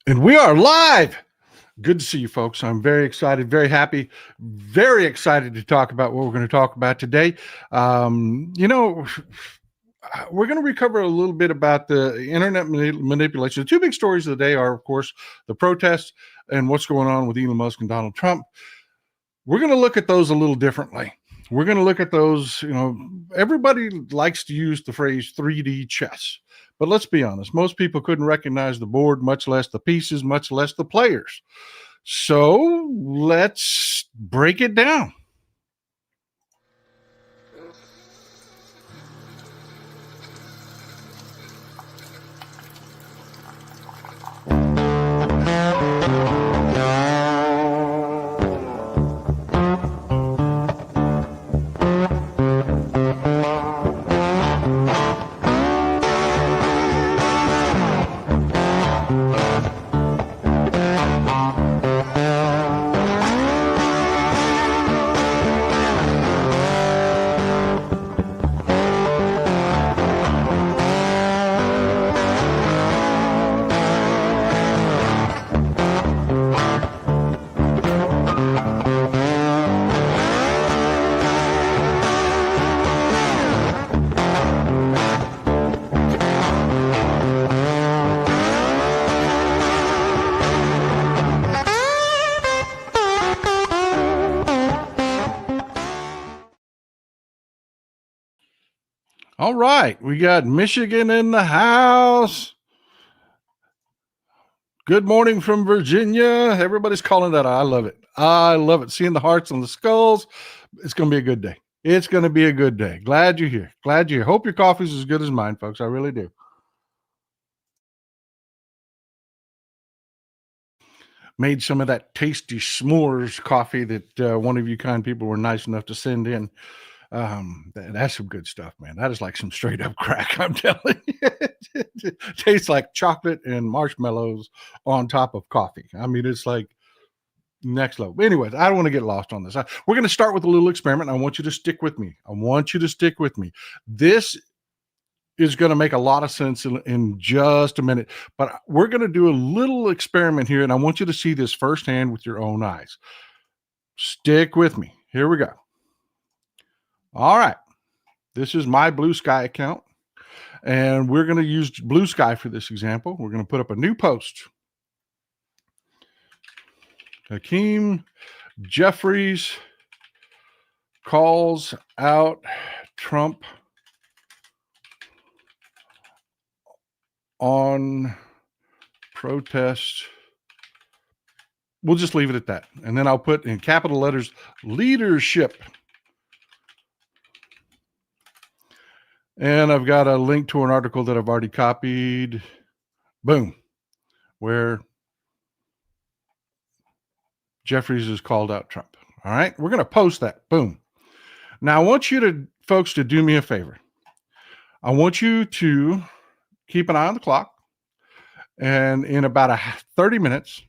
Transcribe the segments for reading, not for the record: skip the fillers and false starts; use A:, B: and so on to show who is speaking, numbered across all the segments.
A: And we are live. Good to see you folks. I'm very excited, very happy, very excited to talk about what we're going to talk about today. We're going to recover a little bit about the internet manipulation. The two big stories of the day are, of course, the protests and what's going on with Elon Musk and Donald Trump. We're going to look at those a little differently. We're going to look at those, everybody likes to use the phrase 3D chess. But let's be honest, most people couldn't recognize the board, much less the pieces, much less the players. So let's break it down. All right, we got Michigan in the house. Good morning from Virginia. Everybody's calling that. I love it. I love it. Seeing the hearts on the skulls. It's going to be a good day. It's going to be a good day. Glad you're here. Glad you're here. Hope your coffee's as good as mine, folks. I really do. Made some of that tasty s'mores coffee that one of you kind people were nice enough to send in. That's some good stuff, man. That is like some straight up crack. I'm telling you, it tastes like chocolate and marshmallows on top of coffee. I mean, it's like next level. Anyways, I don't want to get lost on this. We're going to start with a little experiment. I want you to stick with me. I want you to stick with me. This is going to make a lot of sense in just a minute, but we're going to do a little experiment here, and I want you to see this firsthand with your own eyes. Stick with me. Here we go. All right. This is my Blue Sky account, and we're going to use Blue Sky for this example. We're going to put up a new post. Hakeem Jeffries calls out Trump on protest. We'll just leave it at that. And then I'll put in capital letters, leadership. And I've got a link to an article that I've already copied. Boom. Where Jeffries has called out Trump. All right. We're going to post that. Boom. Now, I want you folks to do me a favor. I want you to keep an eye on the clock. And in about 30 minutes,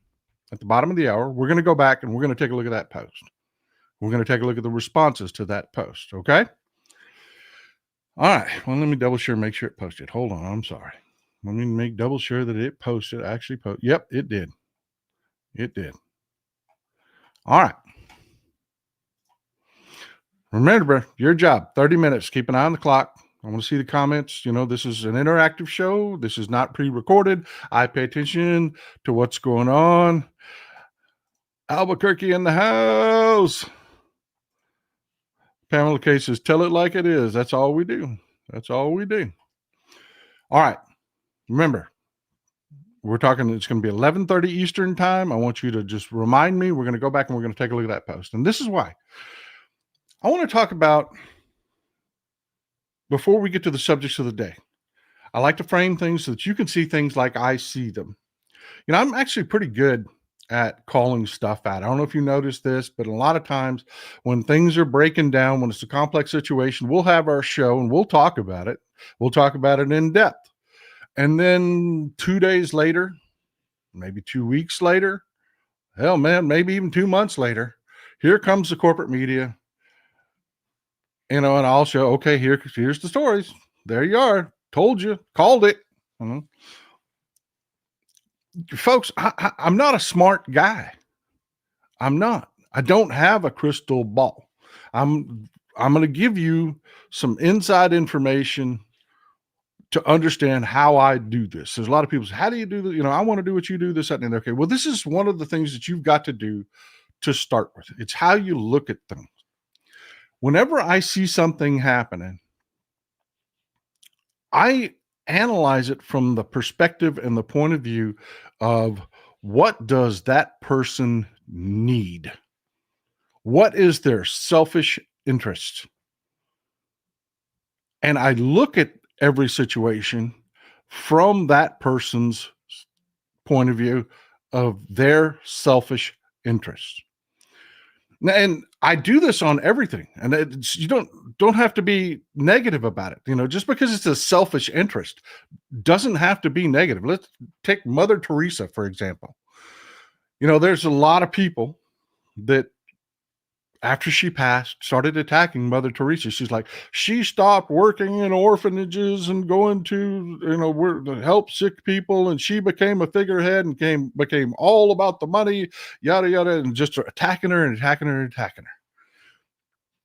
A: at the bottom of the hour, we're going to go back and we're going to take a look at that post. We're going to take a look at the responses to that post. Okay. All right. Well, let me double sure, make sure it posted. Hold on. I'm sorry. Let me make double sure that it posted. Actually, Yep, it did. It did. All right. Remember, your job, 30 minutes. Keep an eye on the clock. I want to see the comments. This is an interactive show. This is not pre-recorded. I pay attention to what's going on. Albuquerque in the house. Pamela K says, tell it like it is. That's all we do. That's all we do. All right. Remember, we're talking, it's going to be 11:30 Eastern time. I want you to just remind me. We're going to go back and we're going to take a look at that post. And this is why. I want to talk about, before we get to the subjects of the day, I like to frame things so that you can see things like I see them. I'm actually pretty good at calling stuff out. I don't know if you noticed this, but a lot of times when things are breaking down, when it's a complex situation, we'll have our show and we'll talk about it. We'll talk about it in depth. And then 2 days later, maybe 2 weeks later, hell man, maybe even 2 months later, here comes the corporate media, and I'll show, okay, here's the stories. There you are. Told you, called it. Folks, I'm not a smart guy. I'm not. I don't have a crystal ball. I'm going to give you some inside information to understand how I do this. There's a lot of people say, how do you do this? I want to do what you do, this, that, and the other. Okay. Well, this is one of the things that you've got to do to start with. It's how you look at things. Whenever I see something happening, I analyze it from the perspective and the point of view of what does that person need? What is their selfish interest? And I look at every situation from that person's point of view of their selfish interests. And I do this on everything, and you don't have to be negative about it. Just because it's a selfish interest doesn't have to be negative. Let's take Mother Teresa, for example. There's a lot of people that after she passed, started attacking Mother Teresa. She's like, she stopped working in orphanages and going to help sick people, and she became a figurehead and became all about the money, yada yada, and just attacking her and attacking her and attacking her.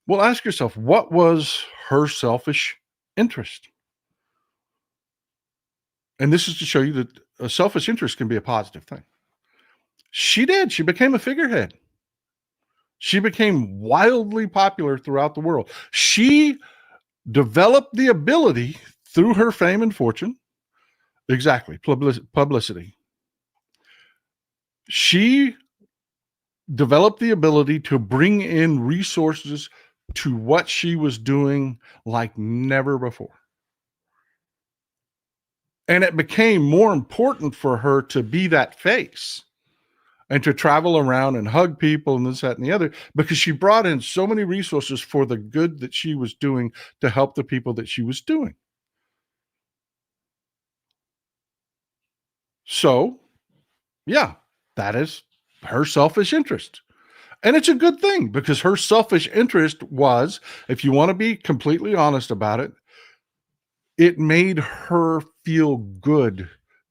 A: Well, ask yourself, what was her selfish interest? And this is to show you that a selfish interest can be a positive thing. She did. She became a figurehead. She became wildly popular throughout the world. She developed the ability through her fame and fortune. Exactly. Publicity. She developed the ability to bring in resources to what she was doing like never before. And it became more important for her to be that face and to travel around and hug people and this, that, and the other, because she brought in so many resources for the good that she was doing to help the people that she was doing. So, yeah, that is her selfish interest. And it's a good thing, because her selfish interest was, if you want to be completely honest about it, it made her feel good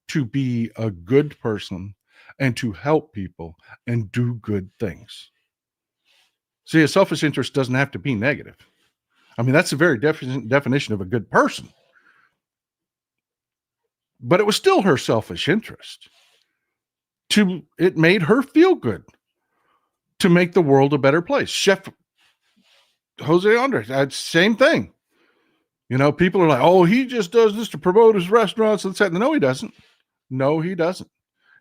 A: to be a good person and to help people and do good things. See, a selfish interest doesn't have to be negative. I mean, that's the very definition of a good person. But it was still her selfish interest. It made her feel good to make the world a better place. Chef Jose Andres, same thing. People are like, oh, he just does this to promote his restaurants and that. No, he doesn't. No, he doesn't.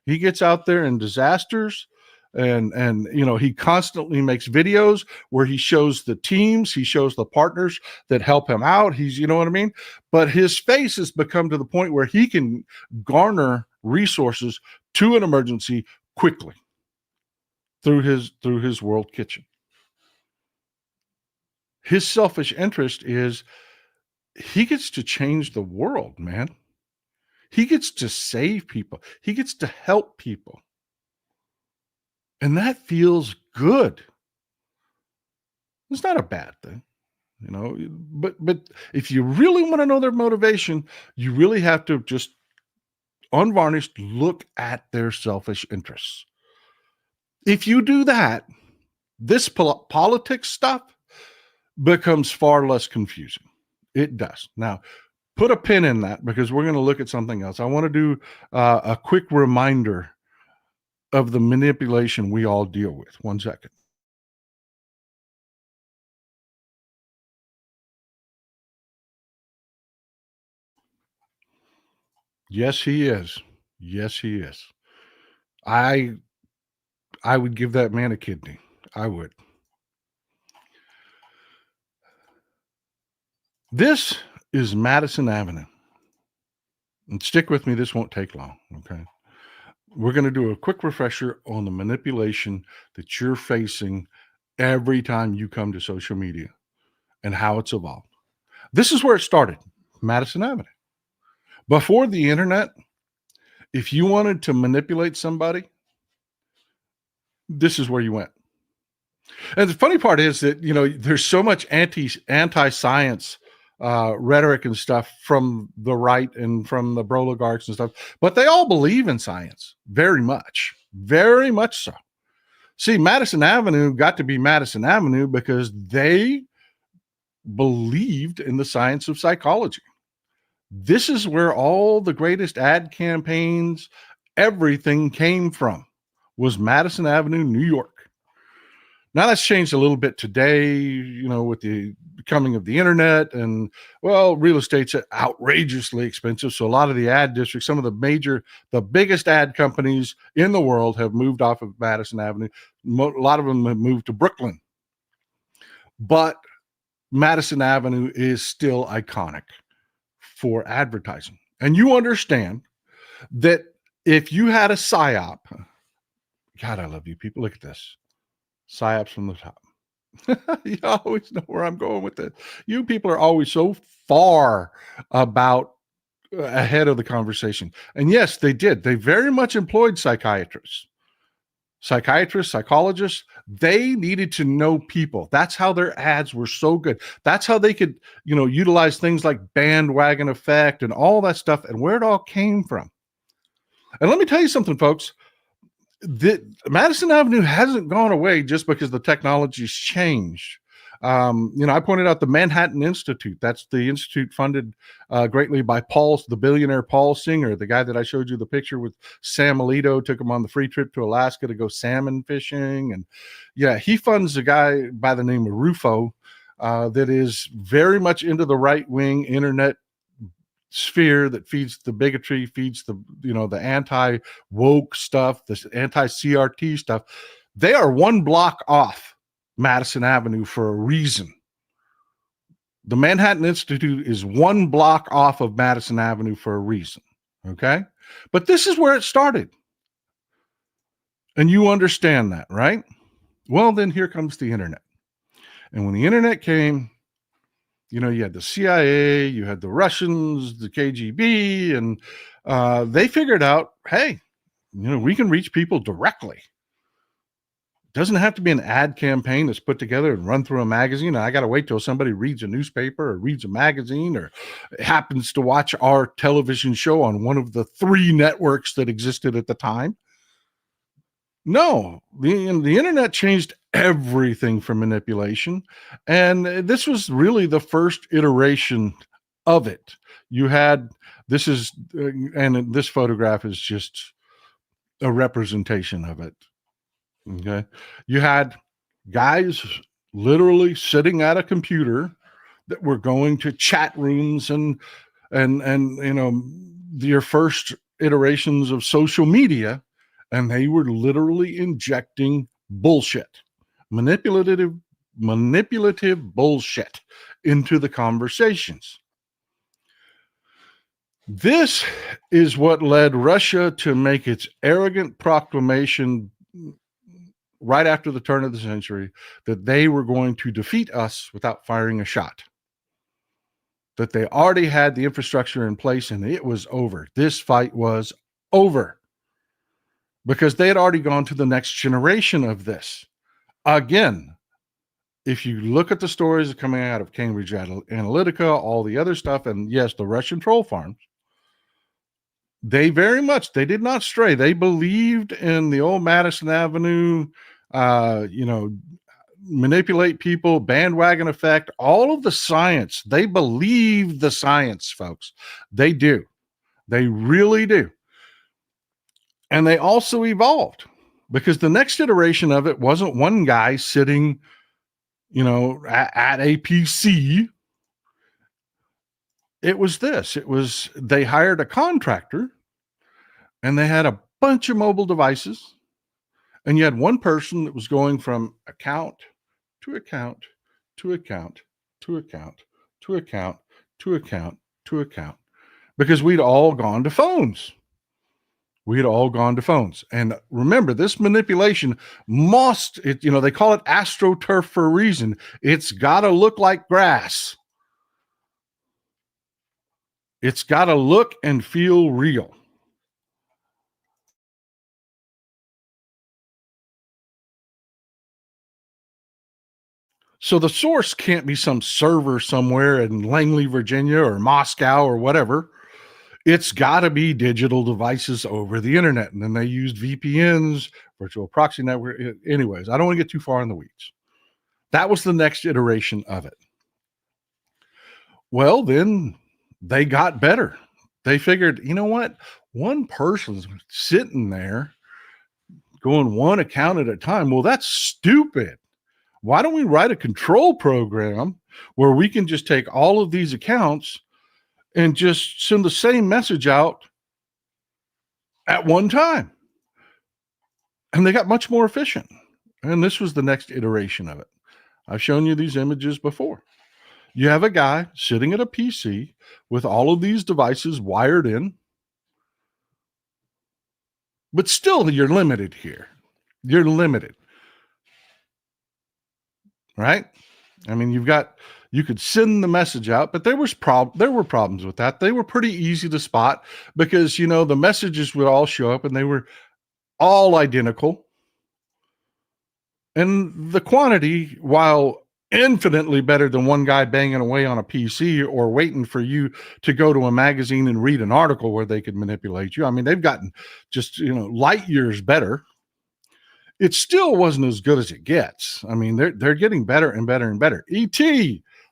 A: He gets out there in disasters, and he constantly makes videos where he shows the teams, he shows the partners that help him out. He's, you know what I mean? But his face has become to the point where he can garner resources to an emergency quickly through his world kitchen. His selfish interest is he gets to change the world, man. He gets to save people. He gets to help people. And that feels good. It's not a bad thing, but if you really want to know their motivation, you really have to just unvarnished look at their selfish interests. If you do that, this politics stuff becomes far less confusing. It does. Now, put a pin in that, because we're going to look at something else. I want to do a quick reminder of the manipulation we all deal with. 1 second. Yes, he is. Yes, he is. I would give that man a kidney. I would. This is Madison Avenue. And stick with me, this won't take long, okay? We're going to do a quick refresher on the manipulation that you're facing every time you come to social media and how it's evolved. This is where it started, Madison Avenue. Before the internet, if you wanted to manipulate somebody, this is where you went. And the funny part is that, there's so much anti-science rhetoric and stuff from the right and from the oligarchs and stuff, but they all believe in science very much so. See, Madison Avenue got to be Madison Avenue because they believed in the science of psychology. This is where all the greatest ad campaigns, everything came from, was Madison Avenue, New York. Now that's changed a little bit today, with the coming of the internet, and well, real estate's outrageously expensive. So a lot of the ad districts, some of the biggest ad companies in the world have moved off of Madison Avenue. A lot of them have moved to Brooklyn, but Madison Avenue is still iconic for advertising. And you understand that if you had a psyop, God, I love you people. Look at this. Psyops from the top. You always know where I'm going with this. You people are always so far about ahead of the conversation. And yes, they did. They very much employed psychiatrists, psychologists. They needed to know people. That's how their ads were so good. That's how they could, utilize things like bandwagon effect and all that stuff, and where it all came from. And let me tell you something, folks. Madison Avenue hasn't gone away just because the technology's changed. I pointed out the Manhattan Institute. That's the institute funded greatly by the billionaire Paul Singer, the guy that I showed you the picture with Sam Alito, took him on the free trip to Alaska to go salmon fishing. And yeah, he funds a guy by the name of Rufo that is very much into the right-wing internet sphere that feeds the bigotry, feeds the anti-woke stuff, this anti-CRT stuff. They are one block off Madison Avenue for a reason. The Manhattan Institute is one block off of Madison Avenue for a reason. Okay? But this is where it started. And you understand that, right? Well, then here comes the internet. And when the internet came, you had the CIA, you had the Russians, the KGB, and they figured out, hey, we can reach people directly. It doesn't have to be an ad campaign that's put together and run through a magazine. I got to wait till somebody reads a newspaper or reads a magazine or happens to watch our television show on one of the 3 networks that existed at the time. No, the internet changed everything for manipulation. And this was really the first iteration of it. And this photograph is just a representation of it. Okay. You had guys literally sitting at a computer that were going to chat rooms and your first iterations of social media, and they were literally injecting bullshit, manipulative bullshit into the conversations. This is what led Russia to make its arrogant proclamation right after the turn of the century that they were going to defeat us without firing a shot. That they already had the infrastructure in place and it was over. This fight was over because they had already gone to the next generation of this. Again, if you look at the stories coming out of Cambridge Analytica, all the other stuff, and yes, the Russian troll farms, they did not stray. They believed in the old Madison Avenue, manipulate people, bandwagon effect, all of the science. They believe the science, folks. They do. They really do. And they also evolved because the next iteration of it wasn't one guy sitting, at a PC. It was this. They hired a contractor and they had a bunch of mobile devices. And you had one person that was going from account to account to account to account to account to account to account, because we'd all gone to phones. And remember, this manipulation they call it astroturf for a reason. It's got to look like grass. It's got to look and feel real. So the source can't be some server somewhere in Langley, Virginia, or Moscow or whatever. It's got to be digital devices over the internet. And then they used VPNs, virtual proxy network. Anyways, I don't want to get too far in the weeds. That was the next iteration of it. Well, then they got better. They figured, you know what? One person's sitting there going one account at a time. Well, that's stupid. Why don't we write a control program where we can just take all of these accounts and just send the same message out at one time? And they got much more efficient. And this was the next iteration of it. I've shown you these images before. You have a guy sitting at a PC with all of these devices wired in, but still you're limited here. You're limited, right? I mean, you could send the message out, but there were problems with that. They were pretty easy to spot because, the messages would all show up and they were all identical. And the quantity, while infinitely better than one guy banging away on a PC or waiting for you to go to a magazine and read an article where they could manipulate you. I mean, they've gotten just, light years better. It still wasn't as good as it gets. I mean, they're getting better and better and better. ET,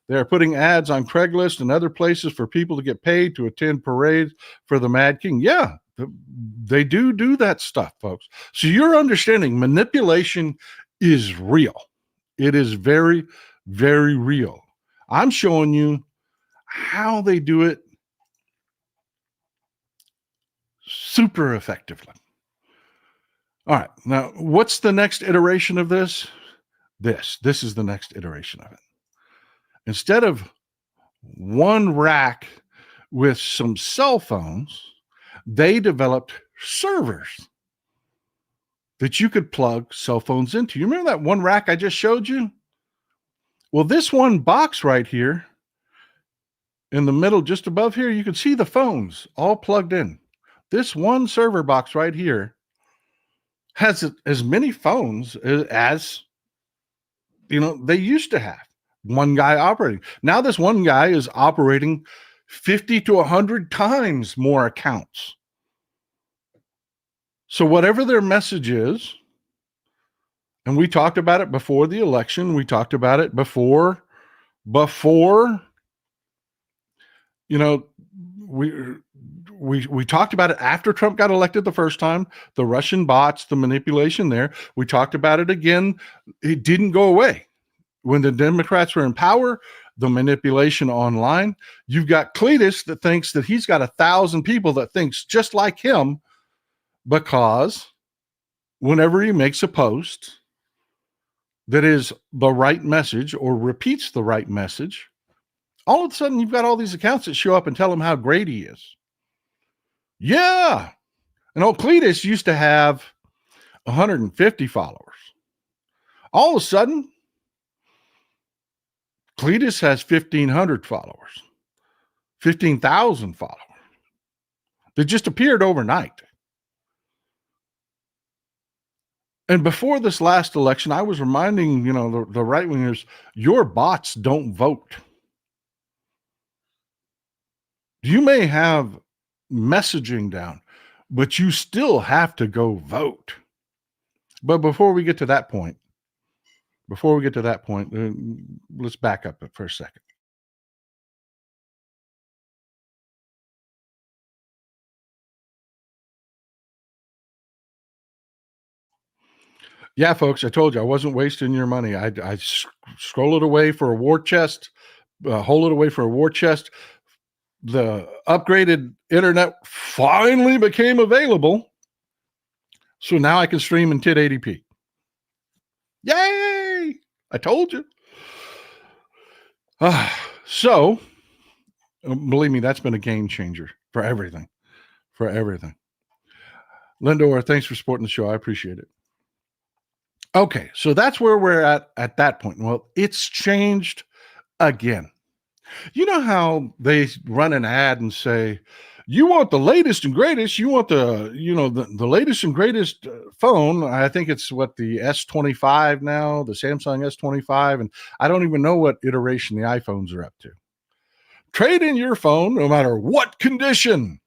A: they're putting ads on Craigslist and other places for people to get paid to attend parades for the Mad King. Yeah, they do that stuff, folks. So you're understanding manipulation is real. It is very, very real. I'm showing you how they do it super effectively. All right. Now, what's the next iteration of this? This is the next iteration of it. Instead of one rack with some cell phones, they developed servers that you could plug cell phones into. You remember that one rack I just showed you? Well, this one box right here in the middle, just above here, you can see the phones all plugged in. This one server box right here has as many phones as they used to have. One guy operating. Now this one guy is operating 50 to 100 times more accounts. So whatever their message is, and we talked about it before the election, we talked about it before we talked about it after Trump got elected the first time, the Russian bots, the manipulation there. We talked about it again. It didn't go away. When the Democrats were in power, the manipulation online. You've got Cletus that thinks that he's got 1,000 people that thinks just like him, because whenever he makes a post that is the right message or repeats the right message, all of a sudden you've got all these accounts that show up and tell him how great he is. Yeah. And old Cletus used to have 150 followers. All of a sudden, Cletus has 1,500 followers, 15,000 followers. They just appeared overnight. And before this last election, I was reminding, the right-wingers, your bots don't vote. You may have messaging down, but you still have to go vote. But before we get to that point, let's back up for a second. Yeah, folks, I told you I wasn't wasting your money. I scroll it away for a war chest, hold it away for a war chest. The upgraded internet finally became available. So now I can stream in 1080p. Yay! I told you. So, believe me, that's been a game changer for everything. Lindor, thanks for supporting the show. I appreciate it. Okay, so that's where we're at that point. Well, it's changed again. You know how they run an ad and say, you want the latest and greatest, you want the latest and greatest phone. I think it's what the S25 now, the Samsung S25, and I don't even know what iteration the iPhones are up to. Trade in your phone no matter what condition,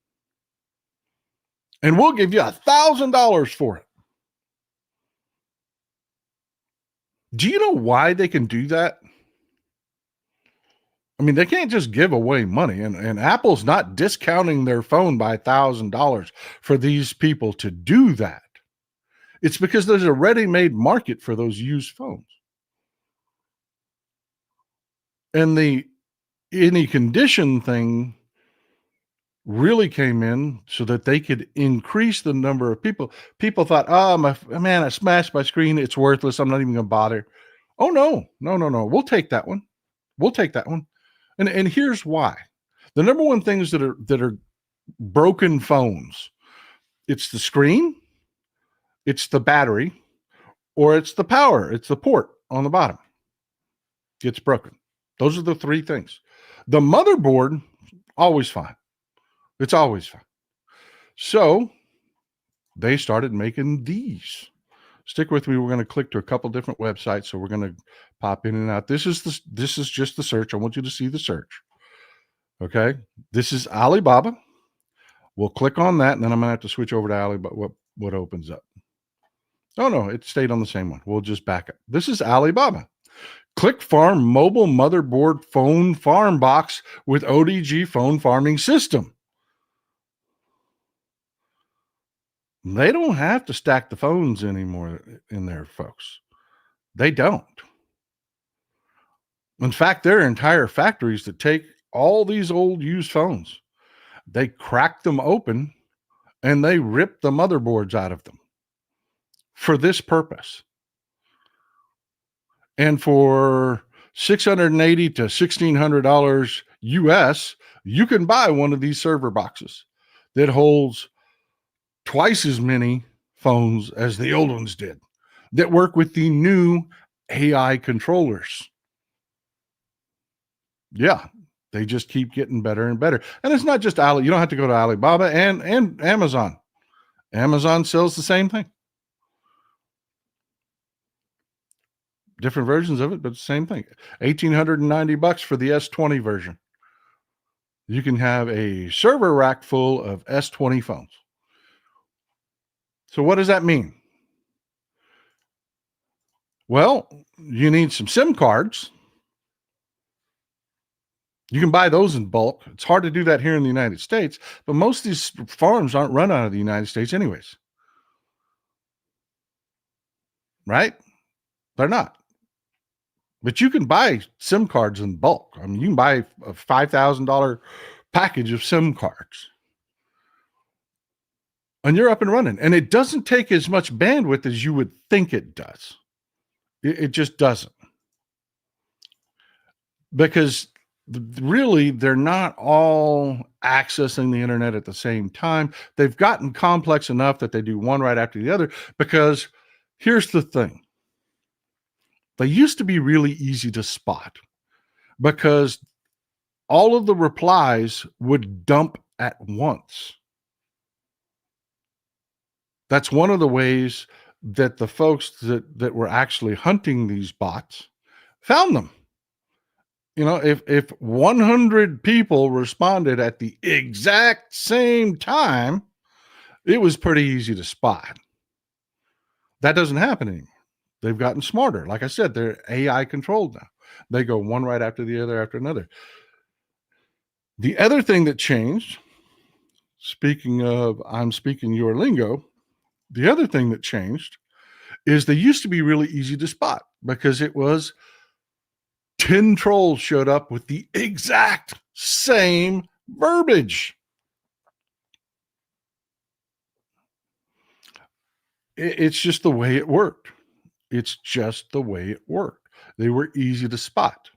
A: and we'll give you $1,000 for it. Do you know why they can do that? I mean, they can't just give away money, and Apple's not discounting their phone by $1,000 for these people to do that. It's because there's a ready-made market for those used phones. And the any condition thing really came in so that they could increase the number of people. People thought, oh, man, I smashed my screen. It's worthless. I'm not even going to bother. Oh, no, no, no, no. We'll take that one. We'll take that one. And here's why. The number one things that are broken phones, it's the screen, it's the battery, or it's the power. It's the port on the bottom. It's broken. Those are the three things. The motherboard, always fine. It's always fine. So they started making these. Stick with me. We're going to click to a couple different websites. So we're going to pop in and out. This is just the search. I want you to see the search. Okay. This is Alibaba. We'll click on that, and then I'm going to have to switch over to Alibaba. What opens up? Oh, no, it stayed on the same one. We'll just back up. This is Alibaba. Click Farm Mobile Motherboard Phone Farm Box with ODG Phone Farming System. They don't have to stack the phones anymore in there, folks. They don't. In fact, there are entire factories that take all these old used phones. They crack them open and they rip the motherboards out of them for this purpose. And for $680 to $1,600 US, you can buy one of these server boxes that holds twice as many phones as the old ones did, that work with the new AI controllers. Yeah, they just keep getting better and better. And it's not just you don't have to go to Alibaba and Amazon. Amazon sells the same thing. Different versions of it, but the same thing. $1,890 for the S20 version. You can have a server rack full of S20 phones. So what does that mean? Well, you need some SIM cards. You can buy those in bulk. It's hard to do that here in the United States, but most of these farms aren't run out of the United States anyways. Right? They're not. But you can buy SIM cards in bulk. I mean, you can buy a $5,000 package of SIM cards. And you're up and running. And it doesn't take as much bandwidth as you would think it does. It just doesn't. Because really, they're not all accessing the internet at the same time. They've gotten complex enough that they do one right after the other. Because here's the thing. They used to be really easy to spot because all of the replies would dump at once. That's one of the ways that the folks that were actually hunting these bots found them. You know, if 100 people responded at the exact same time, it was pretty easy to spot. That doesn't happen anymore. They've gotten smarter. Like I said, they're AI controlled now. They go one right after the other after another. The other thing that changed, speaking of I'm speaking your lingo, the other thing that changed is they used to be really easy to spot because it was 10 trolls showed up with the exact same verbiage. It's just the way it worked. It's just the way it worked. They were easy to spot.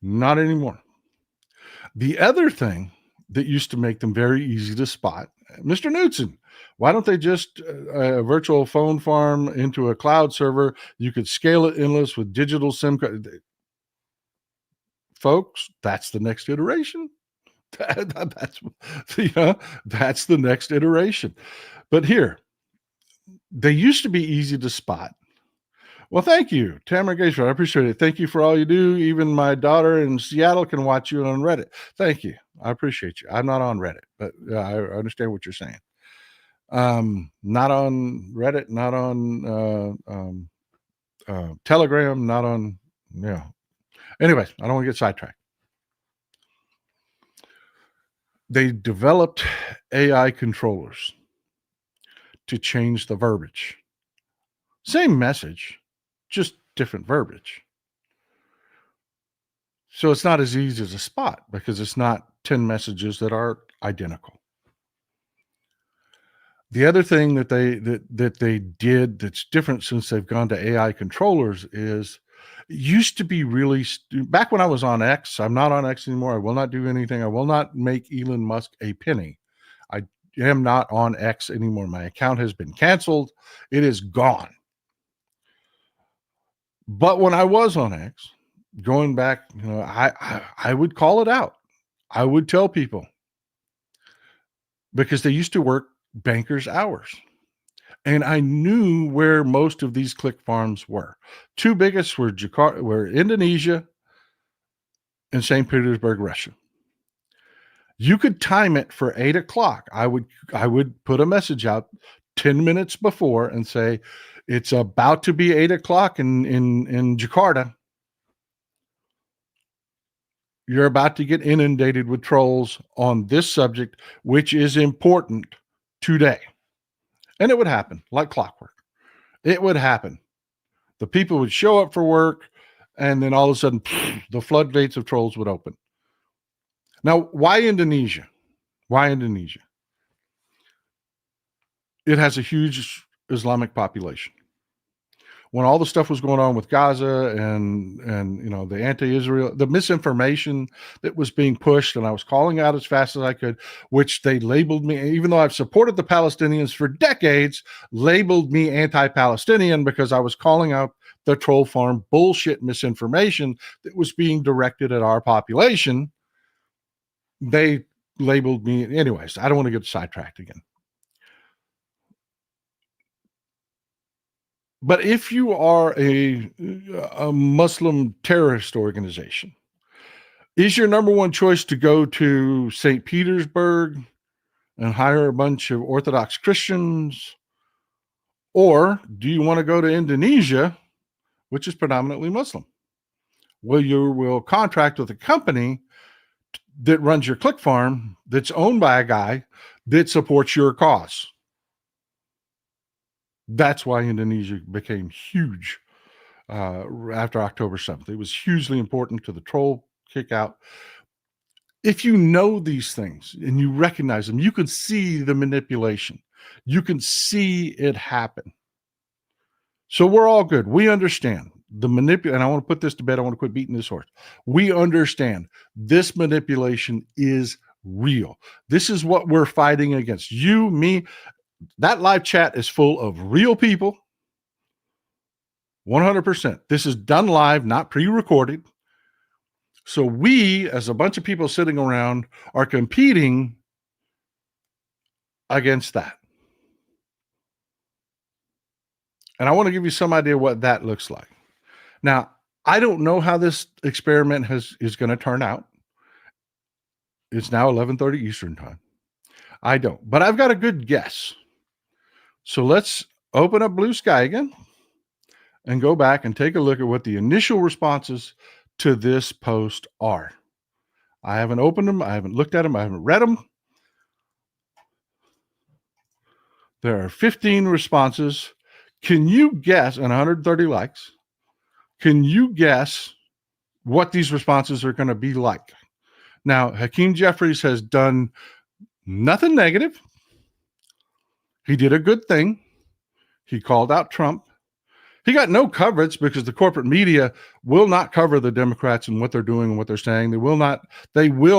A: Not anymore. The other thing that used to make them very easy to spot, Mr. Knudsen, why don't they just a virtual phone farm into a cloud server? You could scale it endless with digital SIM card. Folks, that's the next iteration. That's the next iteration. But here, They used to be easy to spot. Well, thank you, Tamara Gaisford. I appreciate it. Thank you for all you do. Even my daughter in Seattle can watch you on Reddit. Thank you. I appreciate you. I'm not on Reddit, but I understand what you're saying. Not on Reddit, not on Telegram, not on, yeah. Anyways, I don't want to get sidetracked. They developed AI controllers to change the verbiage. Same message, just different verbiage. So it's not as easy as a spot because it's not 10 messages that are identical. The other thing that they did that's different since they've gone to AI controllers is it used to be really back when I was on X. I'm not on X anymore. I will not do anything. I will not make Elon Musk a penny. I am not on X anymore. My account has been canceled. It is gone. But when I was on X, going back, I would call it out. I would tell people because they used to work bankers' hours. And I knew where most of these click farms were. Two biggest were Indonesia and St. Petersburg, Russia. You could time it for 8 o'clock. I would put a message out 10 minutes before and say, it's about to be 8 o'clock in Jakarta. You're about to get inundated with trolls on this subject, which is important today. And it would happen like clockwork. It would happen. The people would show up for work, and then all of a sudden, the floodgates of trolls would open. Now, why Indonesia? Why Indonesia? It has a huge Islamic population. When all the stuff was going on with Gaza and the anti-Israel, the misinformation that was being pushed, and I was calling out as fast as I could, which they labeled me, even though I've supported the Palestinians for decades, labeled me anti-Palestinian because I was calling out the troll farm bullshit misinformation that was being directed at our population. They labeled me, anyways. I don't want to get sidetracked again. But if you are a Muslim terrorist organization, is your number one choice to go to St. Petersburg and hire a bunch of Orthodox Christians? Or do you want to go to Indonesia, which is predominantly Muslim? Well, you will contract with a company that runs your click farm that's owned by a guy that supports your cause. That's why Indonesia became huge after October 7th. It was hugely important to the troll kick out. If you know these things and you recognize them, you can see the manipulation. You can see it happen. So we're all good. We understand the manipulation. And I want to put this to bed. I want to quit beating this horse. We understand this manipulation is real. This is what we're fighting against. You, me, that live chat is full of real people. 100%. This is done live, not pre-recorded. So we, as a bunch of people sitting around, are competing against that. And I want to give you some idea what that looks like. Now, I don't know how this experiment is going to turn out. It's now 11:30 Eastern time. I don't, but I've got a good guess. So let's open up Blue Sky again and go back and take a look at what the initial responses to this post are. I haven't opened them. I haven't looked at them. I haven't read them. There are 15 responses. Can you guess, and 130 likes, can you guess what these responses are going to be like? Now, Hakeem Jeffries has done nothing negative. He did a good thing. He called out Trump. He got no coverage because the corporate media will not cover the Democrats and what they're doing and what they're saying. They will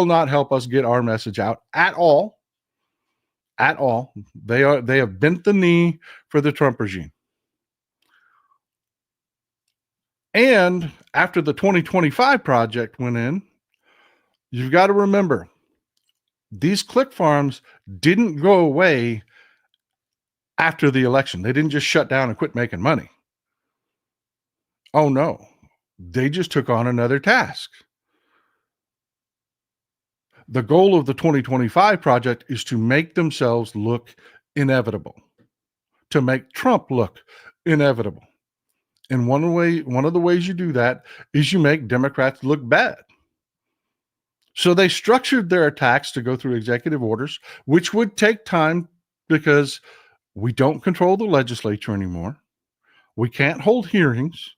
A: not help us get our message out at all. At all. They have bent the knee for the Trump regime. And after the 2025 project went in, you've got to remember, these click farms didn't go away after the election. They didn't just shut down and quit making money. Oh, no. They just took on another task. The goal of the 2025 project is to make themselves look inevitable, to make Trump look inevitable. And one of the ways you do that is you make Democrats look bad. So they structured their attacks to go through executive orders, which would take time because we don't control the legislature anymore. We can't hold hearings.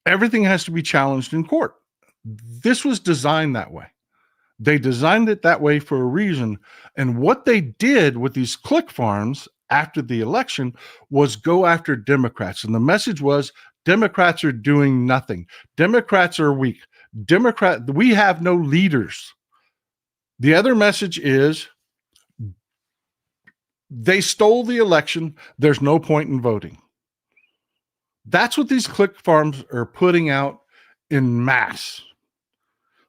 A: Everything has to be challenged in court. This was designed that way. They designed it that way for a reason. And what they did with these click farms after the election was go after Democrats. And the message was Democrats are doing nothing. Democrats are weak. We have no leaders. The other message is they stole the election. There's no point in voting. That's what these click farms are putting out in mass.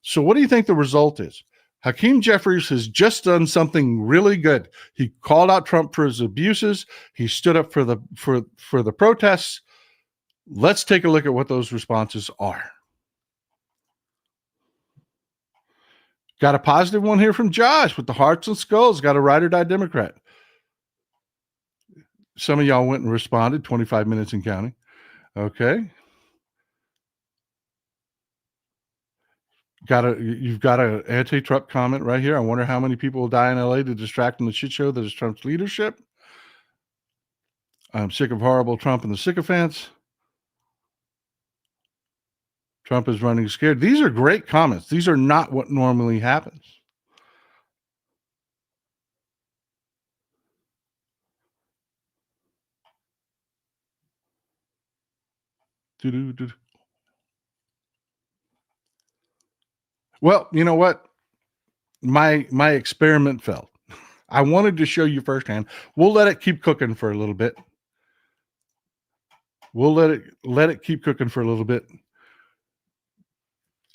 A: So what do you think the result is? Hakeem Jeffries has just done something really good. He called out Trump for his abuses. He stood up for the protests. Let's take a look at what those responses are. Got a positive one here from Josh with the hearts and skulls. Got a ride or die Democrat. Some of y'all went and responded, 25 minutes and counting. Okay. You've got an anti-Trump comment right here. I wonder how many people will die in LA to distract from the shit show that is Trump's leadership. I'm sick of horrible Trump and the sycophants. Trump is running scared. These are great comments. These are not what normally happens. Well, you know what? My experiment failed. I wanted to show you firsthand. We'll let it keep cooking for a little bit. We'll let it keep cooking for a little bit.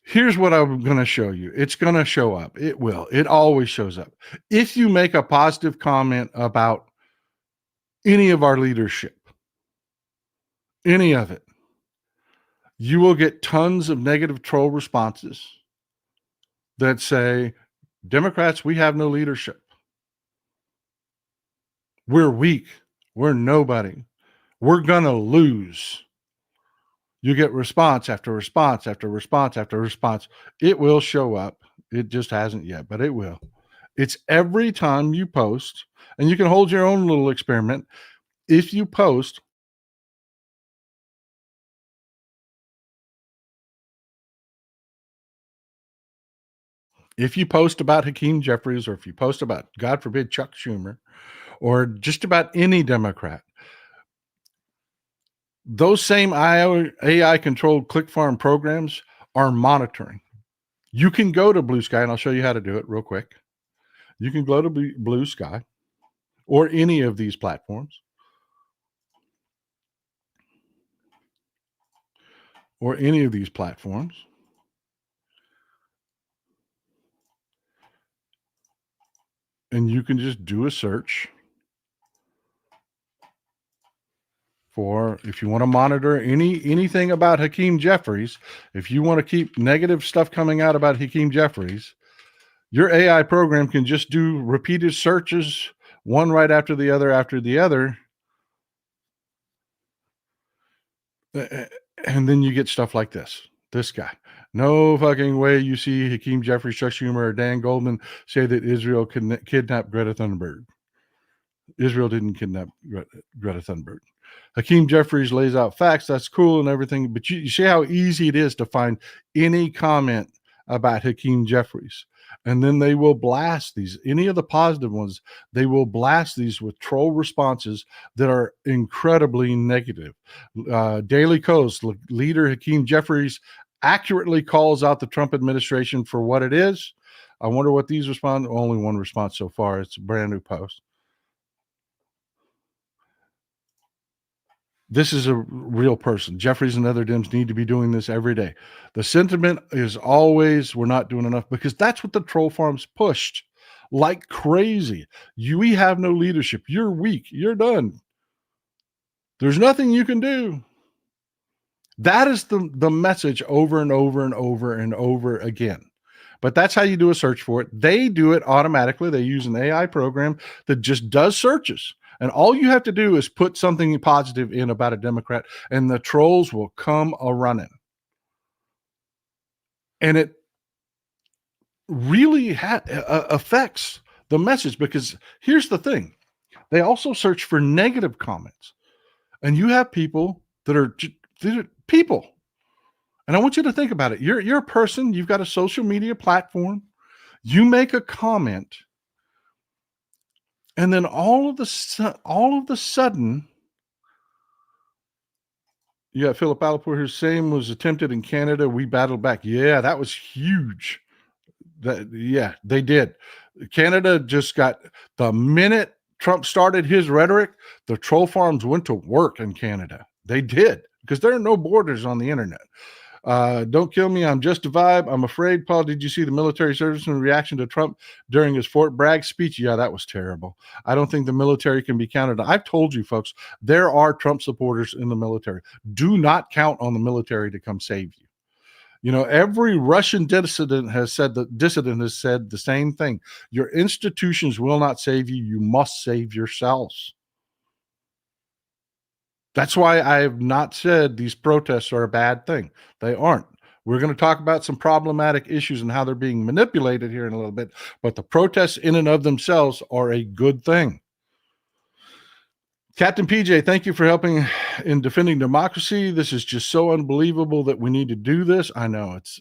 A: Here's what I'm going to show you. It's going to show up. It will. It always shows up. If you make a positive comment about any of our leadership, any of it, you will get tons of negative troll responses that say, Democrats, we have no leadership. We're weak. We're nobody. We're going to lose. You get response after response after response after response. It will show up. It just hasn't yet, but it will. It's every time you post, and you can hold your own little experiment. If you post, about Hakeem Jeffries, or if you post about, God forbid, Chuck Schumer, or just about any Democrat, those same AI-controlled click farm programs are monitoring. You can go to Blue Sky, and I'll show you how to do it real quick. You can go to Blue Sky or any of these platforms. And you can just do a search for, if you want to monitor anything about Hakeem Jeffries, if you want to keep negative stuff coming out about Hakeem Jeffries, your AI program can just do repeated searches, one right after the other, and then you get stuff like this. This guy. No fucking way you see Hakeem Jeffries, Chuck Schumer, or Dan Goldman say that Israel kidnapped Greta Thunberg. Israel didn't kidnap Greta Thunberg. Hakeem Jeffries lays out facts. That's cool and everything. But you see how easy it is to find any comment about Hakeem Jeffries. And then they will blast these, any of the positive ones, they will blast these with troll responses that are incredibly negative. Daily Kos, leader Hakeem Jeffries accurately calls out the Trump administration for what it is. I wonder what these respond. Only one response so far. It's a brand new post. This is a real person. Jeffries and other Dems need to be doing this every day. The sentiment is always, we're not doing enough, because that's what the troll farms pushed like crazy. We have no leadership. You're weak. You're done. There's nothing you can do. That is the message over and over and over and over again. But that's how you do a search for it. They do it automatically. They use an AI program that just does searches. And all you have to do is put something positive in about a Democrat, and the trolls will come a running. And it really affects the message, because here's the thing. They also search for negative comments. And you have people that are people. And I want you to think about it. You're a person, you've got a social media platform, you make a comment, and then all of the sudden, you got Philip Alapur here. Same was attempted in Canada. We battled back. Yeah, that was huge. Yeah, they did. Canada just got, the minute Trump started his rhetoric, the troll farms went to work in Canada. They did, because there are no borders on the internet. Don't kill me. I'm just a vibe. I'm afraid. Paul, did you see the military service in reaction to Trump during his Fort Bragg speech? Yeah, that was terrible. I don't think the military can be counted. I've told you folks, there are Trump supporters in the military. Do not count on the military to come save you. You know, every Russian dissident has said the same thing. Your institutions will not save you. You must save yourselves. That's why I have not said these protests are a bad thing. They aren't. We're going to talk about some problematic issues and how they're being manipulated here in a little bit, but the protests in and of themselves are a good thing. Captain PJ, thank you for helping in defending democracy. This is just so unbelievable that we need to do this. I know it's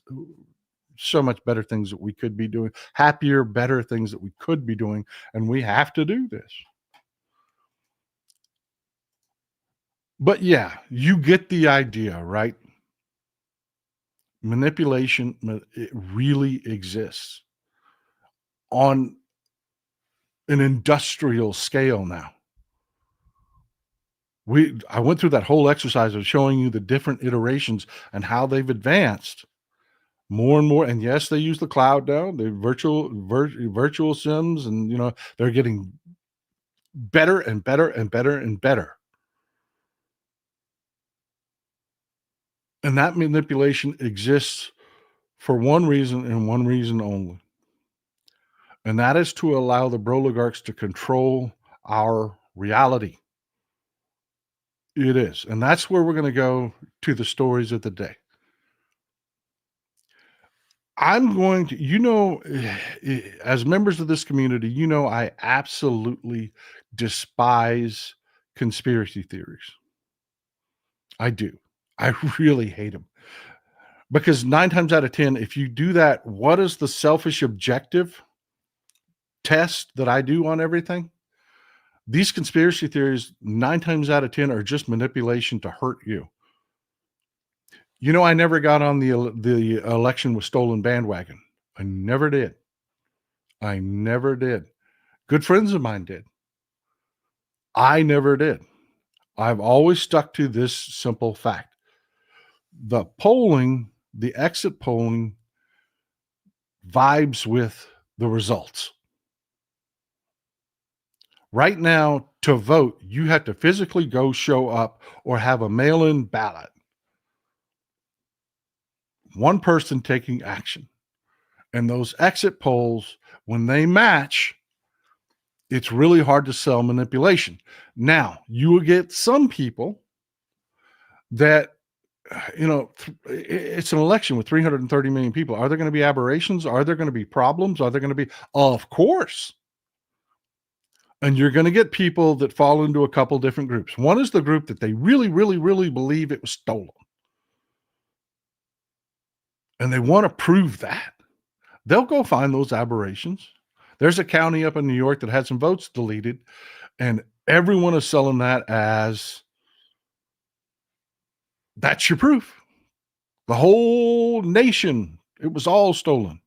A: so much better things that we could be doing, happier, better things that we could be doing, and we have to do this. But yeah, you get the idea, right? Manipulation, it really exists on an industrial scale now. I went through that whole exercise of showing you the different iterations and how they've advanced more and more. And yes, they use the cloud now, the virtual sims, and they're getting better and better and better and better. And that manipulation exists for one reason and one reason only. And that is to allow the oligarchs to control our reality. It is. And that's where we're going to go to the stories of the day. I'm going to, as members of this community, I absolutely despise conspiracy theories. I do. I really hate them. Because 9 times out of 10, if you do that, what is the selfish objective test that I do on everything? These conspiracy theories, 9 times out of 10, are just manipulation to hurt you. I never got on the election was stolen bandwagon. I never did. I never did. Good friends of mine did. I never did. I've always stuck to this simple fact. The polling, the exit polling, vibes with the results. Right now, to vote, you have to physically go show up or have a mail-in ballot. One person taking action. And those exit polls, when they match, it's really hard to sell manipulation. Now, you will get some people that, it's an election with 330 million people. Are there going to be aberrations? Are there going to be problems? Are there going to be? Of course. And you're going to get people that fall into a couple different groups. One is the group that they really, really, really believe it was stolen. And they want to prove that. They'll go find those aberrations. There's a county up in New York that had some votes deleted, and everyone is selling that as that's your proof. The whole nation, it was all stolen.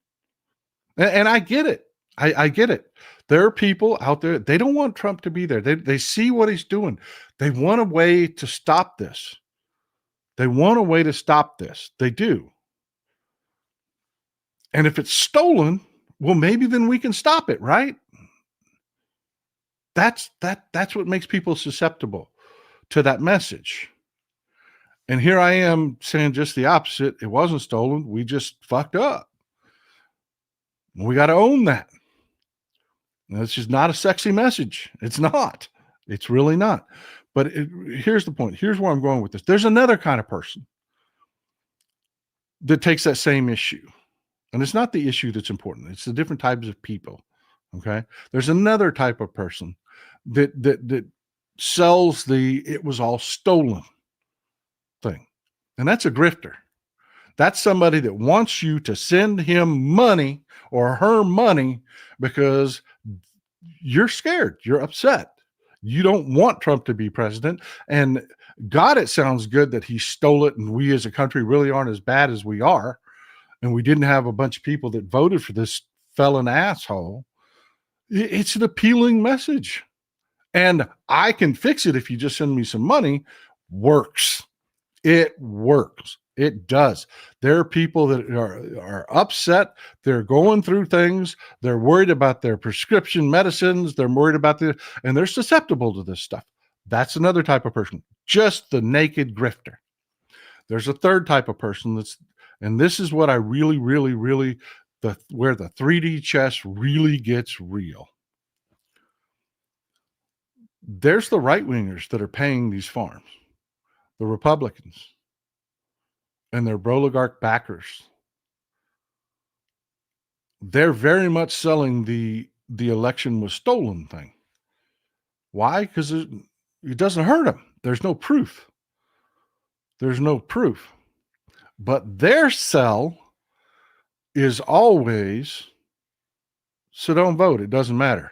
A: And I get it. I get it. There are people out there, they don't want Trump to be there. They see what he's doing. They want a way to stop this. They want a way to stop this. They do. And if it's stolen, Well, maybe then we can stop it, right? That's what makes people susceptible to that message. And here I am saying just the opposite. It wasn't stolen. We just fucked up. We got to own that. And it's just not a sexy message. It's not. It's really not. But here's the point. Here's where I'm going with this. There's another kind of person that takes that same issue. And it's not the issue that's important. It's the different types of people. Okay. There's another type of person that sells the "it was all stolen" thing. And that's a grifter. That's somebody that wants you to send him money or her money because you're scared, you're upset. You don't want Trump to be president. And God, it sounds good that he stole it and we as a country really aren't as bad as we are. And we didn't have a bunch of people that voted for this felon asshole. It's an appealing message. And I can fix it if you just send me some money. Works. It works. It does. There are people that are upset. They're going through things. They're worried about their prescription medicines. They're worried about and they're susceptible to this stuff. That's another type of person, just the naked grifter. There's a third type of person and this is what I really, really, really, where the 3D chess really gets real. There's the right wingers that are paying these farms, the Republicans, and their oligarch backers. They're very much selling the election was stolen thing. Why? Because it doesn't hurt them. There's no proof. There's no proof. But their sell is always, so don't vote. It doesn't matter.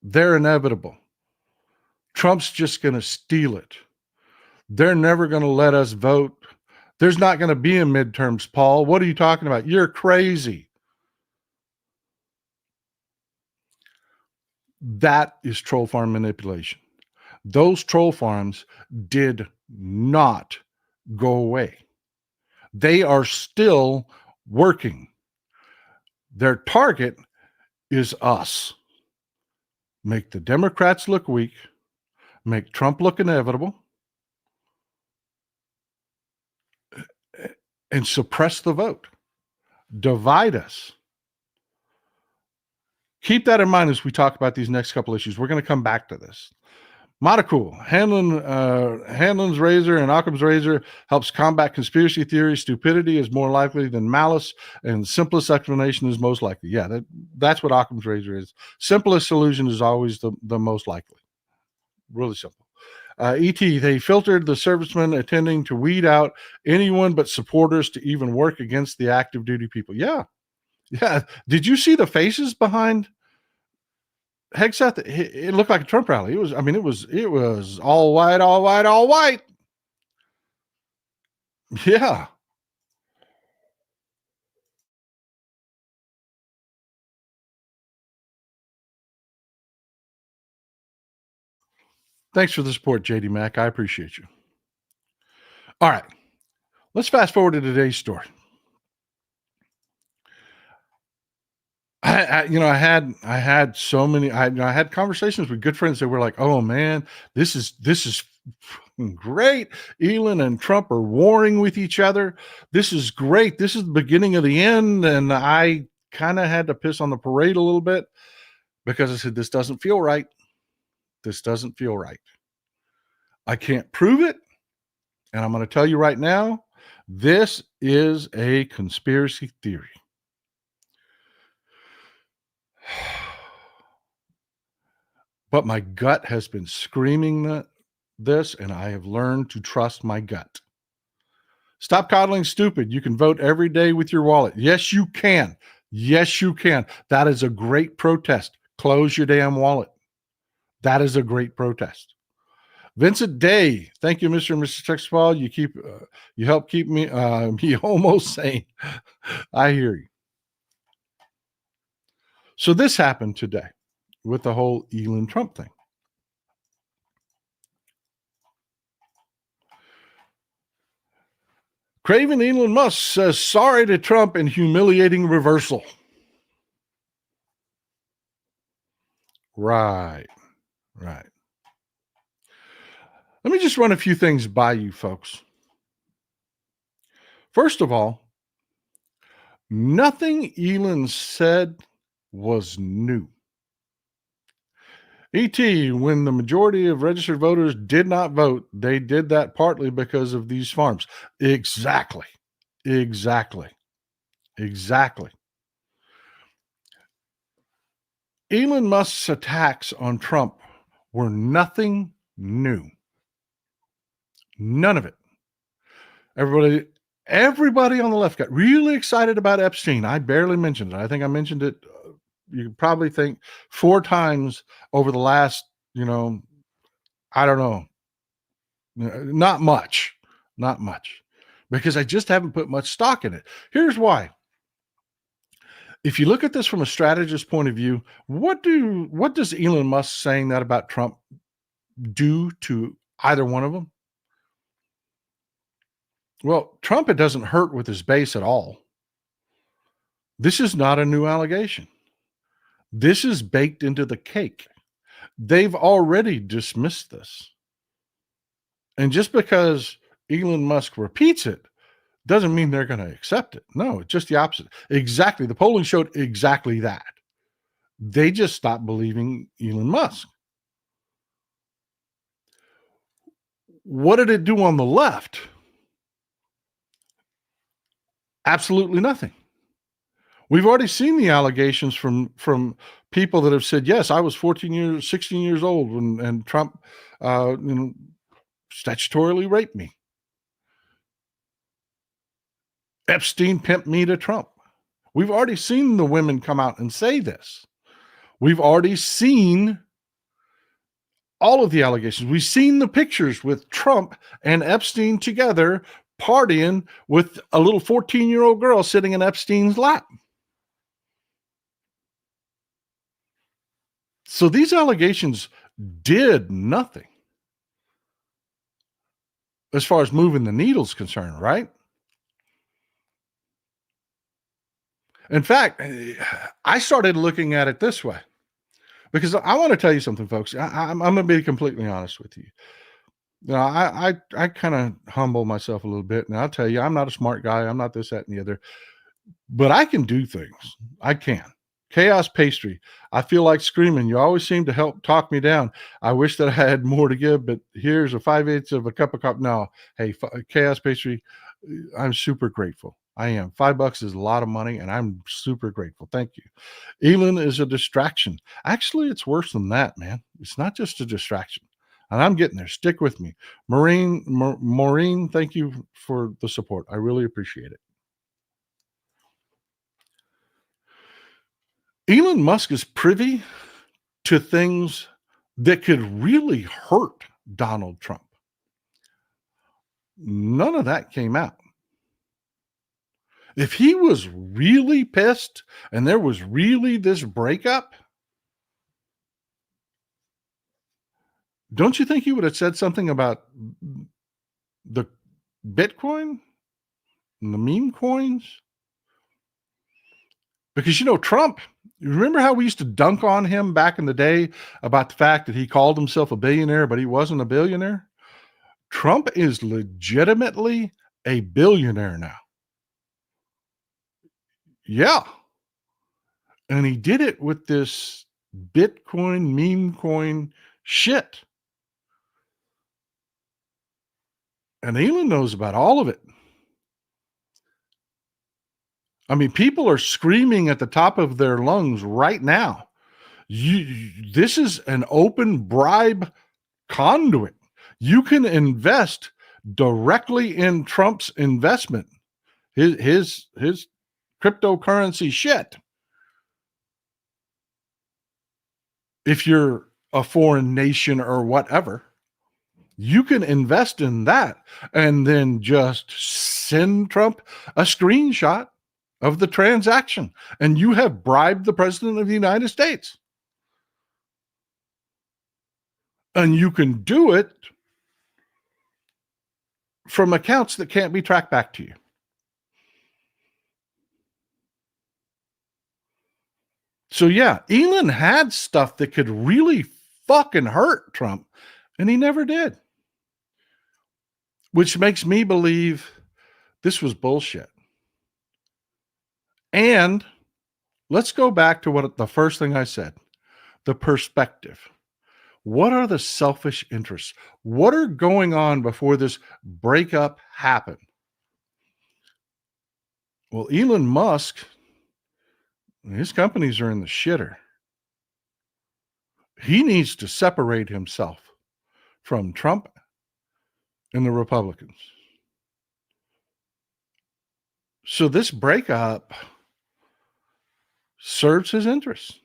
A: They're inevitable. Trump's just going to steal it. They're never going to let us vote. There's not going to be a midterms, Paul. What are you talking about? You're crazy. That is troll farm manipulation. Those troll farms did not go away. They are still working. Their target is us. Make the Democrats look weak, make Trump look inevitable, and suppress the vote. Divide us. Keep that in mind as we talk about these next couple issues. We're going to come back to this. Monocool, Hanlon's razor and Occam's razor helps combat conspiracy theories. Stupidity is more likely than malice, and the simplest explanation is most likely. Yeah, that's what Occam's razor is. Simplest solution is always the most likely. Really simple. ET, they filtered the servicemen attending to weed out anyone but supporters to even work against the active duty people. Yeah. Did you see the faces behind Hegseth? It looked like a Trump rally. It was all white, all white, all white. Yeah. Thanks for the support, JD Mack. I appreciate you. All right. Let's fast forward to today's story. I had so many. I had conversations with good friends that were like, "Oh man, this is great. Elon and Trump are warring with each other. This is great. This is the beginning of the end." And I kind of had to piss on the parade a little bit because I said, "This doesn't feel right. This doesn't feel right. I can't prove it, and I'm going to tell you right now, this is a conspiracy theory." But my gut has been screaming this, and I have learned to trust my gut. Stop coddling stupid. You can vote every day with your wallet. Yes, you can. Yes, you can. That is a great protest. Close your damn wallet. That is a great protest. Vincent Day, thank you, Mr. and Mrs. Textball. You help keep me almost sane. I hear you. So this happened today with the whole Elon-Trump thing. Craven Elon Musk says sorry to Trump in humiliating reversal. Right. Right. Let me just run a few things by you folks. First of all, nothing Elon said was new. when the majority of registered voters did not vote, they did that partly because of these farms. Exactly. Exactly. Exactly. Elon Musk's attacks on Trump were nothing new. None of it. Everybody on the left got really excited about Epstein. I barely mentioned it. I think I mentioned it, you could probably think 4 times over the last, I don't know, not much, not much, because I just haven't put much stock in it. Here's why. If you look at this from a strategist point of view, what does Elon Musk saying that about Trump do to either one of them? Well, Trump, it doesn't hurt with his base at all. This is not a new allegation. This is baked into the cake. They've already dismissed this. And just because Elon Musk repeats it doesn't mean they're going to accept it. No, it's just the opposite. Exactly. The polling showed exactly that. They just stopped believing Elon Musk. What did it do on the left? Absolutely nothing. We've already seen the allegations from people that have said, yes, I was 16 years old and Trump, statutorily raped me. Epstein pimped me to Trump. We've already seen the women come out and say this. We've already seen all of the allegations. We've seen the pictures with Trump and Epstein together partying with a little 14-year-old girl sitting in Epstein's lap. So these allegations did nothing as far as moving the needle's concerned, right? In fact, I started looking at it this way because I want to tell you something, folks. I'm going to be completely honest with you. I kind of humble myself a little bit, and I'll tell you, I'm not a smart guy. I'm not this, that, and the other, but I can do things. I can. Chaos pastry. I feel like screaming. You always seem to help talk me down. I wish that I had more to give, but here's a 5/8 of a cup of coffee. No, hey, chaos pastry. I'm super grateful. I am. $5 is a lot of money, and I'm super grateful. Thank you. Elon is a distraction. Actually, it's worse than that, man. It's not just a distraction. And I'm getting there. Stick with me. Maureen, thank you for the support. I really appreciate it. Elon Musk is privy to things that could really hurt Donald Trump. None of that came out. If he was really pissed and there was really this breakup, don't you think he would have said something about the Bitcoin and the meme coins? Because, Trump, remember how we used to dunk on him back in the day about the fact that he called himself a billionaire, but he wasn't a billionaire? Trump is legitimately a billionaire now. Yeah. And he did it with this Bitcoin, meme coin shit. And Elon knows about all of it. I mean, people are screaming at the top of their lungs right now. This is an open bribe conduit. You can invest directly in Trump's investment, his cryptocurrency shit. If you're a foreign nation or whatever, you can invest in that and then just send Trump a screenshot of the transaction, and you have bribed the president of the United States. And you can do it from accounts that can't be tracked back to you. So yeah, Elon had stuff that could really fucking hurt Trump, and he never did. Which makes me believe this was bullshit. And let's go back to what the first thing I said, the perspective. What are the selfish interests? What are going on before this breakup happened? Well, Elon Musk, his companies are in the shitter. He needs to separate himself from Trump and the Republicans. So this breakup serves his interests.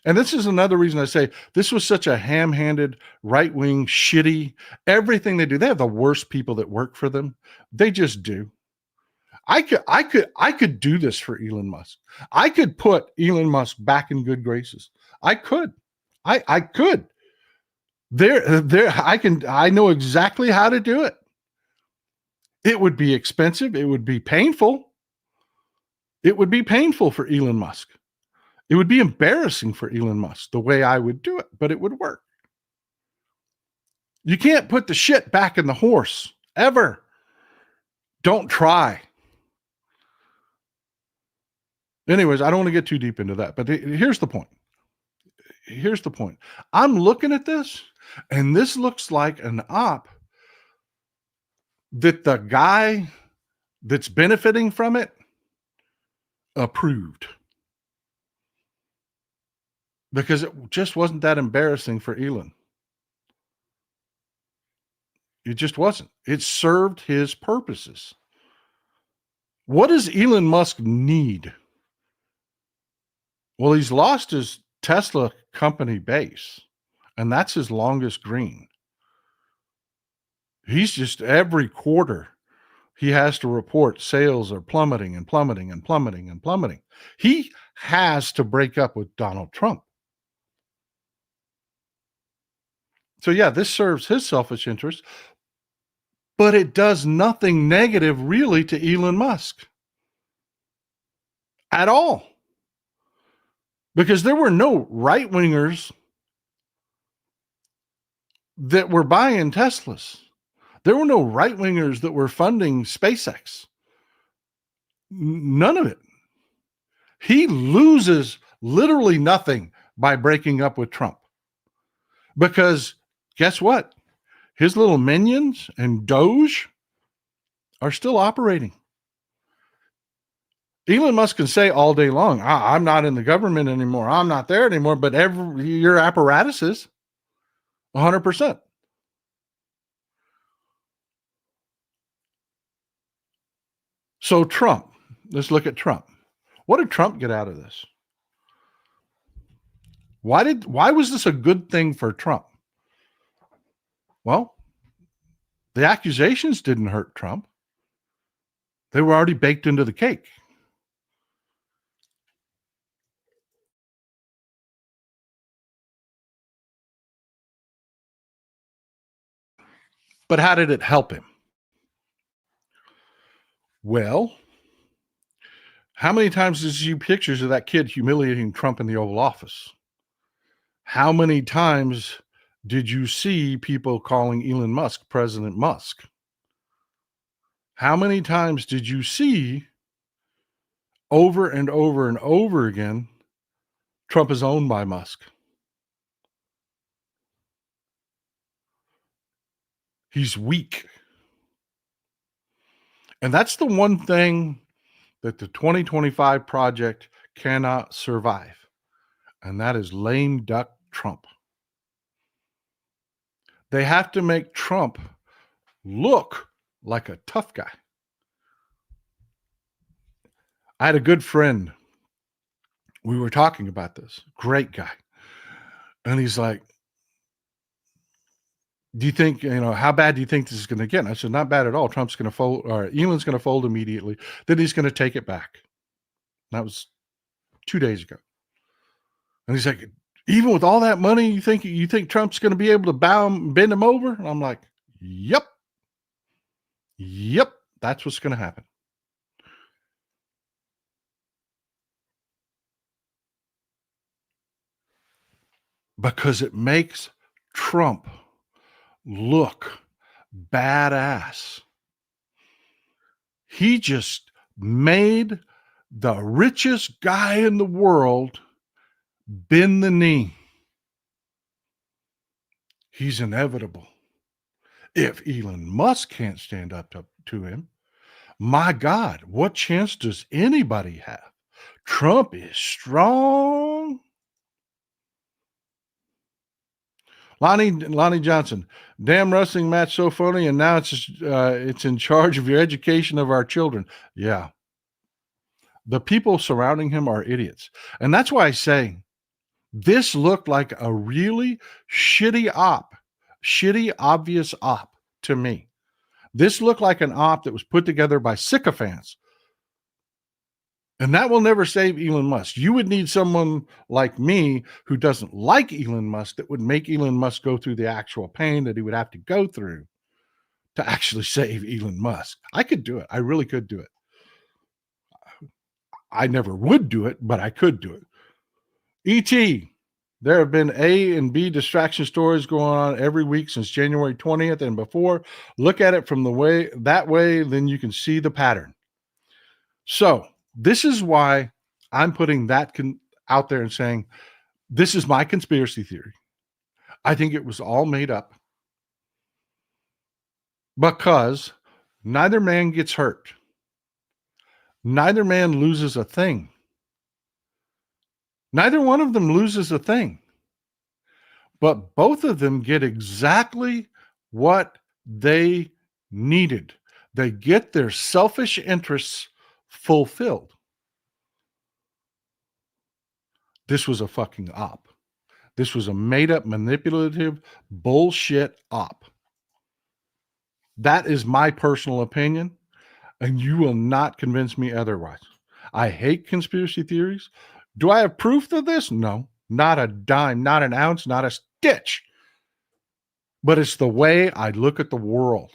A: And this is another reason I say this was such a ham-handed, right-wing, shitty, everything they do. They have the worst people that work for them. They just do. I could do this for Elon Musk. I could put Elon Musk back in good graces. I could. I could. I know exactly how to do it. It would be expensive. It would be painful. It would be painful for Elon Musk. It would be embarrassing for Elon Musk the way I would do it, but it would work. You can't put the shit back in the horse ever. Don't try. Anyways, I don't want to get too deep into that, but here's the point. Here's the point. I'm looking at this, and this looks like an op that the guy that's benefiting from it approved. Because it just wasn't that embarrassing for Elon. It just wasn't. It served his purposes. What does Elon Musk need? Well, he's lost his Tesla company base, and that's his longest green. He's just every quarter he has to report sales are plummeting and plummeting and plummeting and plummeting. He has to break up with Donald Trump. So yeah, this serves his selfish interest, but it does nothing negative really to Elon Musk at all. Because there were no right-wingers that were buying Teslas. There were no right-wingers that were funding SpaceX. None of it. He loses literally nothing by breaking up with Trump. Because guess what? His little minions and Doge are still operating. Elon Musk can say all day long, I'm not in the government anymore. I'm not there anymore. But your apparatus is 100%. So Trump, let's look at Trump. What did Trump get out of this? Why was this a good thing for Trump? Well, the accusations didn't hurt Trump. They were already baked into the cake. But how did it help him? Well, how many times did you see pictures of that kid humiliating Trump in the Oval Office? How many times did you see people calling Elon Musk President Musk? How many times did you see over and over and over again, Trump is owned by Musk? He's weak. And that's the one thing that the 2025 project cannot survive. And that is lame duck Trump. They have to make Trump look like a tough guy. I had a good friend. We were talking about this. Great guy. And he's like, do you think, how bad do you think this is going to get? And I said, not bad at all. Trump's going to fold, or Elon's going to fold immediately. Then he's going to take it back. That was 2 days ago. And he's like, even with all that money, you think Trump's going to be able to bend him over? And I'm like, yep. Yep, that's what's going to happen because it makes Trump look badass. He just made the richest guy in the world bend the knee. He's inevitable. If Elon Musk can't stand up to him, my God, what chance does anybody have? Trump is strong. Lonnie Johnson, damn wrestling match so funny, and now it's in charge of your education of our children. Yeah, the people surrounding him are idiots, and that's why I say this looked like a really shitty obvious op to me. This looked like an op that was put together by sycophants. And that will never save Elon Musk. You would need someone like me who doesn't like Elon Musk that would make Elon Musk go through the actual pain that he would have to go through to actually save Elon Musk. I could do it. I really could do it. I never would do it, but I could do it. ET, there have been A and B distraction stories going on every week since January 20th and before. Look at it from that way, then you can see the pattern. So this is why I'm putting that out there and saying, this is my conspiracy theory. I think it was all made up because neither man gets hurt. Neither man loses a thing. Neither one of them loses a thing. But both of them get exactly what they needed. They get their selfish interests fulfilled. This was a fucking op. This was a made up, manipulative, bullshit op. That is my personal opinion, and you will not convince me otherwise. I hate conspiracy theories. Do I have proof of this? No, not a dime, not an ounce, not a stitch. But it's the way I look at the world.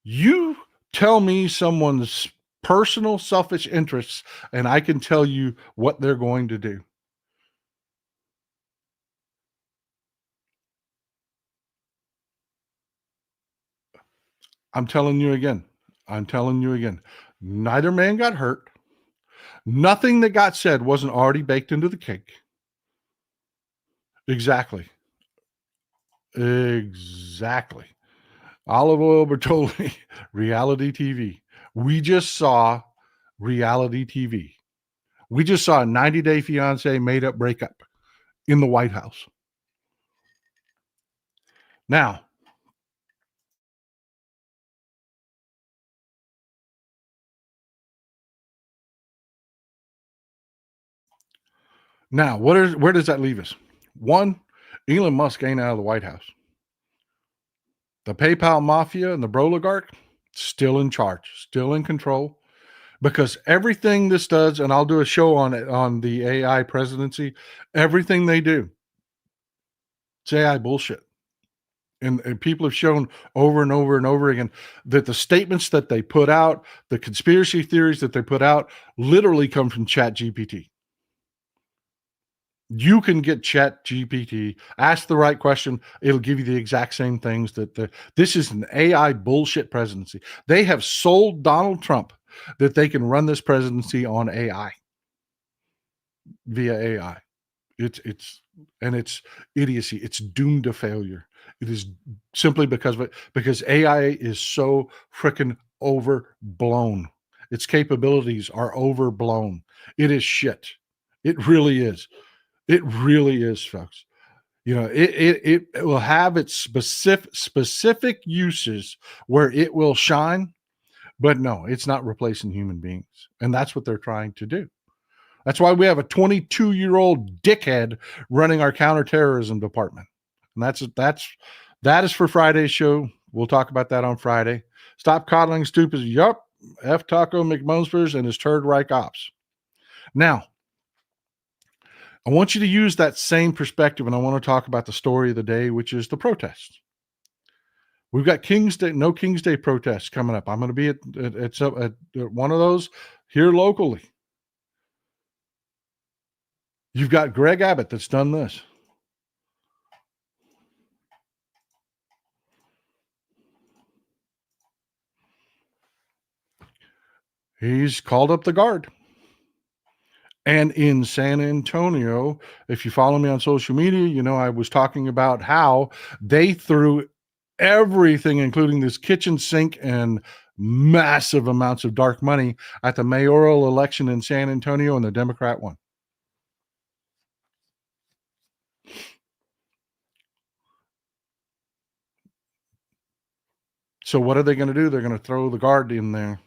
A: You tell me someone's personal selfish interests, and I can tell you what they're going to do. I'm telling you again. Neither man got hurt. Nothing that got said wasn't already baked into the cake. Exactly. Olive Oil Bertoli, reality TV. We just saw reality TV. We just saw a 90-Day Fiancé made up breakup in the White House. Now, where does that leave us? One, Elon Musk ain't out of the White House. The PayPal mafia and the Broligarch still in charge, still in control, because everything this does, and I'll do a show on it on the AI presidency, everything they do, it's AI bullshit. And people have shown over and over and over again that the statements that they put out, the conspiracy theories that they put out, literally come from Chat GPT. You can get Chat GPT, ask the right question, it'll give you the exact same things this is an AI bullshit presidency. They have sold Donald Trump that they can run this presidency on AI, via AI. It's idiocy. It's doomed to failure. It is simply because AI is so freaking overblown. Its capabilities are overblown. It is shit. It really is. It really is, folks. You know, it will have its specific uses where it will shine, but no, it's not replacing human beings. And that's what they're trying to do. That's why we have a 22-year-old dickhead running our counterterrorism department. And that is for Friday's show. We'll talk about that on Friday. Stop coddling stupid. Yup. F Taco McMunsfers and his Third Reich ops. Now, I want you to use that same perspective, and I want to talk about the story of the day, which is the protests. We've got King's Day, no King's Day protests coming up. I'm going to be at one of those here locally. You've got Greg Abbott that's done this. He's called up the guard. And in San Antonio, if you follow me on social media, you know I was talking about how they threw everything, including this kitchen sink and massive amounts of dark money at the mayoral election in San Antonio, and the Democrat won. So what are they going to do? They're going to throw the guard in there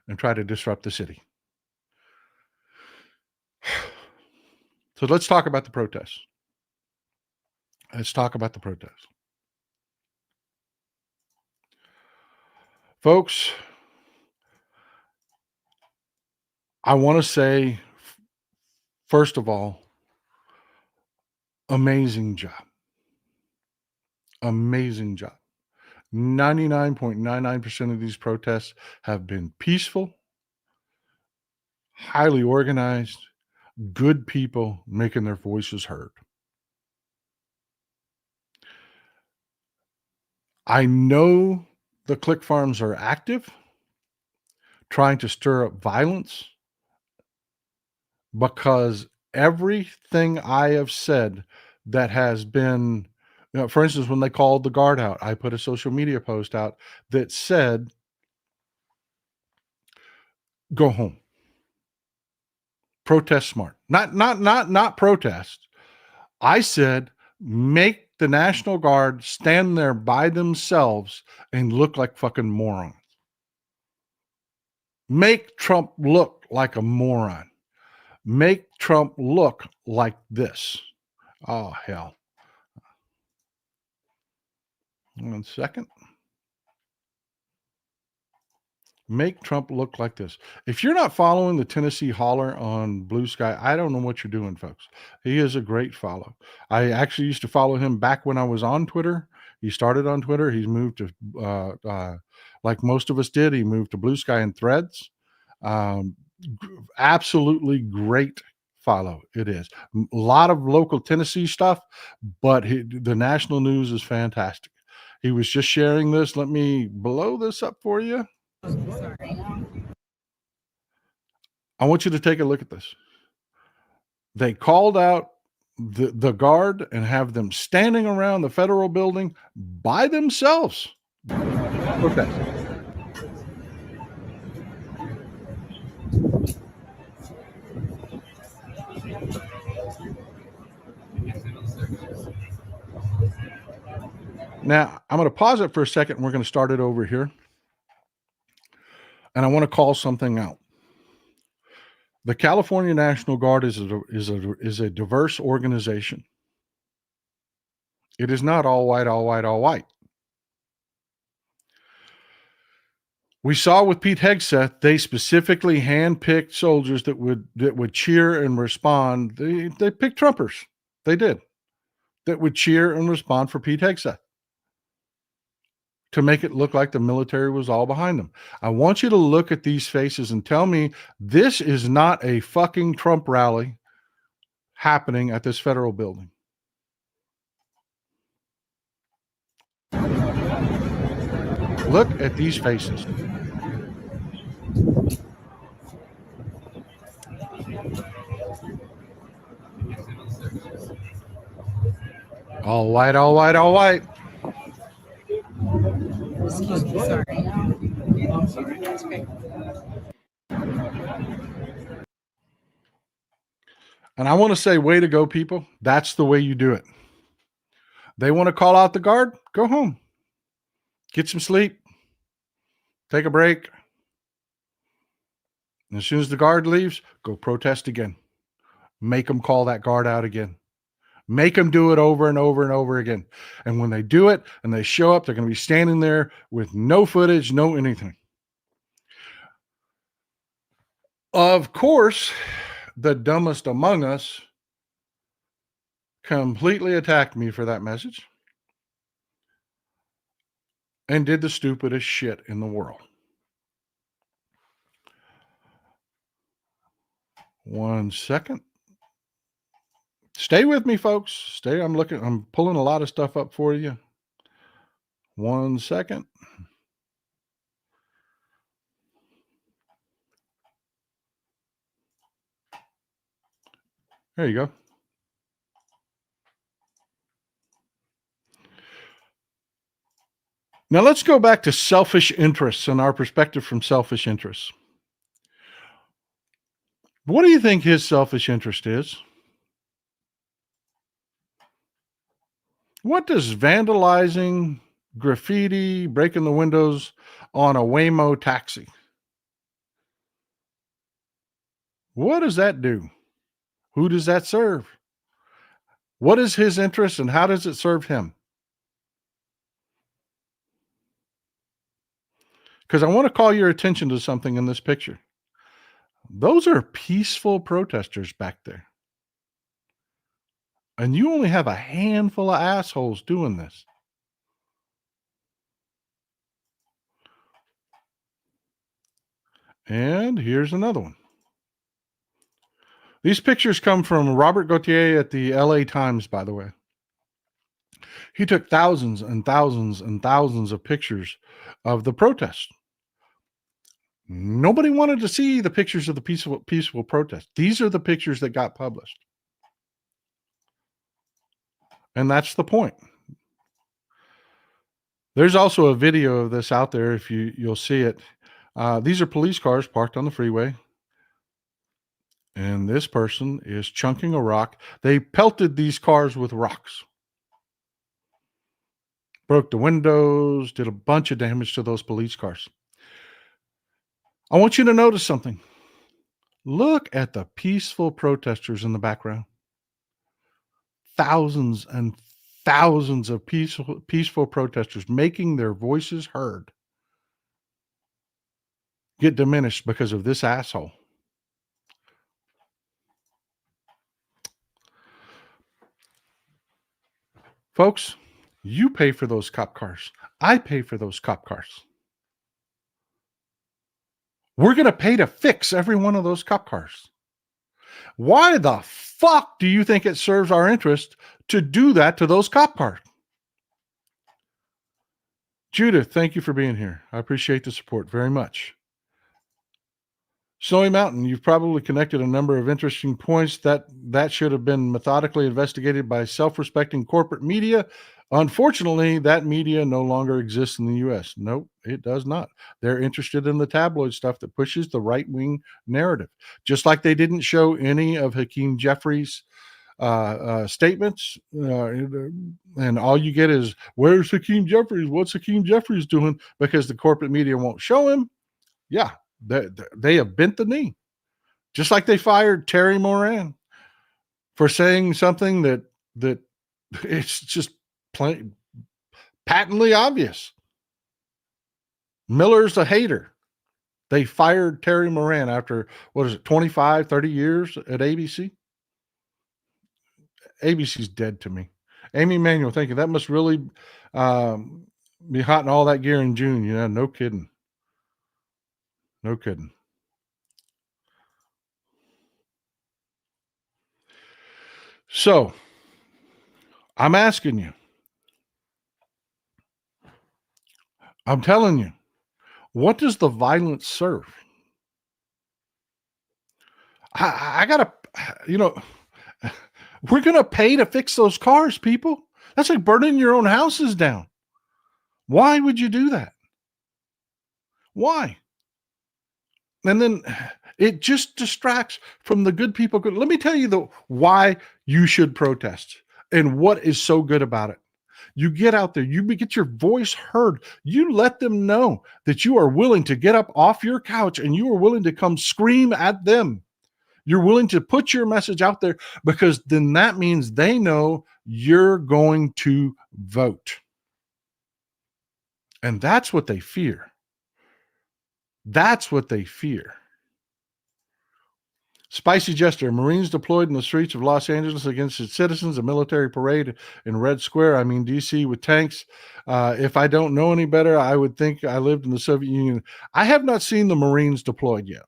A: and try to disrupt the city. So let's talk about the protests. Let's talk about the protests. Folks, I want to say, first of all, amazing job. Amazing job. 99.99% of these protests have been peaceful, highly organized, good people making their voices heard. I know the click farms are active, trying to stir up violence, because everything I have said that has been, for instance, when they called the guard out, I put a social media post out that said, go home. Protest smart. Not protest. I said, make the National Guard stand there by themselves and look like fucking morons. Make Trump look like a moron. Make Trump look like this. Oh, hell. 1 second. Make Trump look like this. If you're not following the Tennessee Holler on Blue Sky, I don't know what you're doing, folks. He is a great follow. I actually used to follow him back when I was on Twitter. He started on Twitter. He's moved to, like most of us did, he moved to Blue Sky and Threads. Absolutely great follow. It is. A lot of local Tennessee stuff, but the national news is fantastic. He was just sharing this. Let me blow this up for you. I want you to take a look at this. They called out the guard and have them standing around the federal building by themselves. Okay. Now, I'm going to pause it for a second, and we're going to start it over here. And I want to call something out. The California National Guard is a diverse organization. It is not all white, all white, all white. We saw with Pete Hegseth, they specifically handpicked soldiers that would cheer and respond. They picked Trumpers. They did. That would cheer and respond for Pete Hegseth, to make it look like the military was all behind them. I want you to look at these faces and tell me this is not a fucking Trump rally happening at this federal building. Look at these faces. All white, all white, all white.
B: Excuse me, sorry. I'm sorry. That's okay.
A: And I want to say, way to go, people. That's the way you do it. They want to call out the guard? Go home. Get some sleep. Take a break. And as soon as the guard leaves, go protest again. Make them call that guard out again. Make them do it over and over and over again. And when they do it and they show up, they're going to be standing there with no footage, no anything. Of course, the dumbest among us completely attacked me for that message. and did the stupidest shit in the world. One second. Stay with me, folks. Stay. I'm pulling a lot of stuff up for you. One second. There you go. Now let's go back to selfish interests and our perspective from selfish interests. What do you think his selfish interest is? What does vandalizing, graffiti, breaking the windows on a Waymo taxi? What does that do? Who does that serve? What is his interest and how does it serve him? Because I want to call your attention to something in this picture. Those are peaceful protesters back there. And you only have a handful of assholes doing this. And here's another one. These pictures come from Robert Gauthier at the LA Times, by the way. He took thousands and thousands and thousands of pictures of the protest. Nobody wanted to see the pictures of the peaceful protest. These are the pictures that got published. And that's the point. There's also a video of this out there if you'll see it. These are police cars parked on the freeway. And this person is chunking a rock. They pelted these cars with rocks. Broke the windows, did a bunch of damage to those police cars. I want you to notice something. Look at the peaceful protesters in the background. Thousands and thousands of peaceful protesters making their voices heard get diminished because of this asshole. Folks, you pay for those cop cars. I pay for those cop cars. We're going to pay to fix every one of those cop cars. Why the fuck do you think it serves our interest to do that to those cop cars? Judith, thank you for being here. I appreciate the support very much. Snowy Mountain, you've probably connected a number of interesting points that should have been methodically investigated by self-respecting corporate media. Unfortunately, that media no longer exists in the U.S. Nope, it does not. They're interested in the tabloid stuff that pushes the right-wing narrative. Just like they didn't show any of Hakeem Jeffries' statements, and all you get is, where's Hakeem Jeffries? What's Hakeem Jeffries doing? Because the corporate media won't show him. Yeah, they have bent the knee. Just like they fired Terry Moran for saying something that it's just plain patently obvious. Miller's a hater. They fired Terry Moran after, 25, 30 years at ABC? ABC's dead to me. Amy Manuel, thank you. That must really be hot in all that gear in June. Yeah, no kidding. No kidding. So, I'm asking you. I'm telling you. What does the violence serve? I gotta, we're going to pay to fix those cars, people. That's like burning your own houses down. Why would you do that? Why? And then it just distracts from the good people. Let me tell you why you should protest and what is so good about it. You get out there, you get your voice heard. You let them know that you are willing to get up off your couch and you are willing to come scream at them. You're willing to put your message out there because then that means they know you're going to vote. And that's what they fear. That's what they fear. Spicy Jester, Marines deployed in the streets of Los Angeles against its citizens, a military parade in Red Square, D.C., with tanks. If I don't know any better, I would think I lived in the Soviet Union. I have not seen the Marines deployed yet.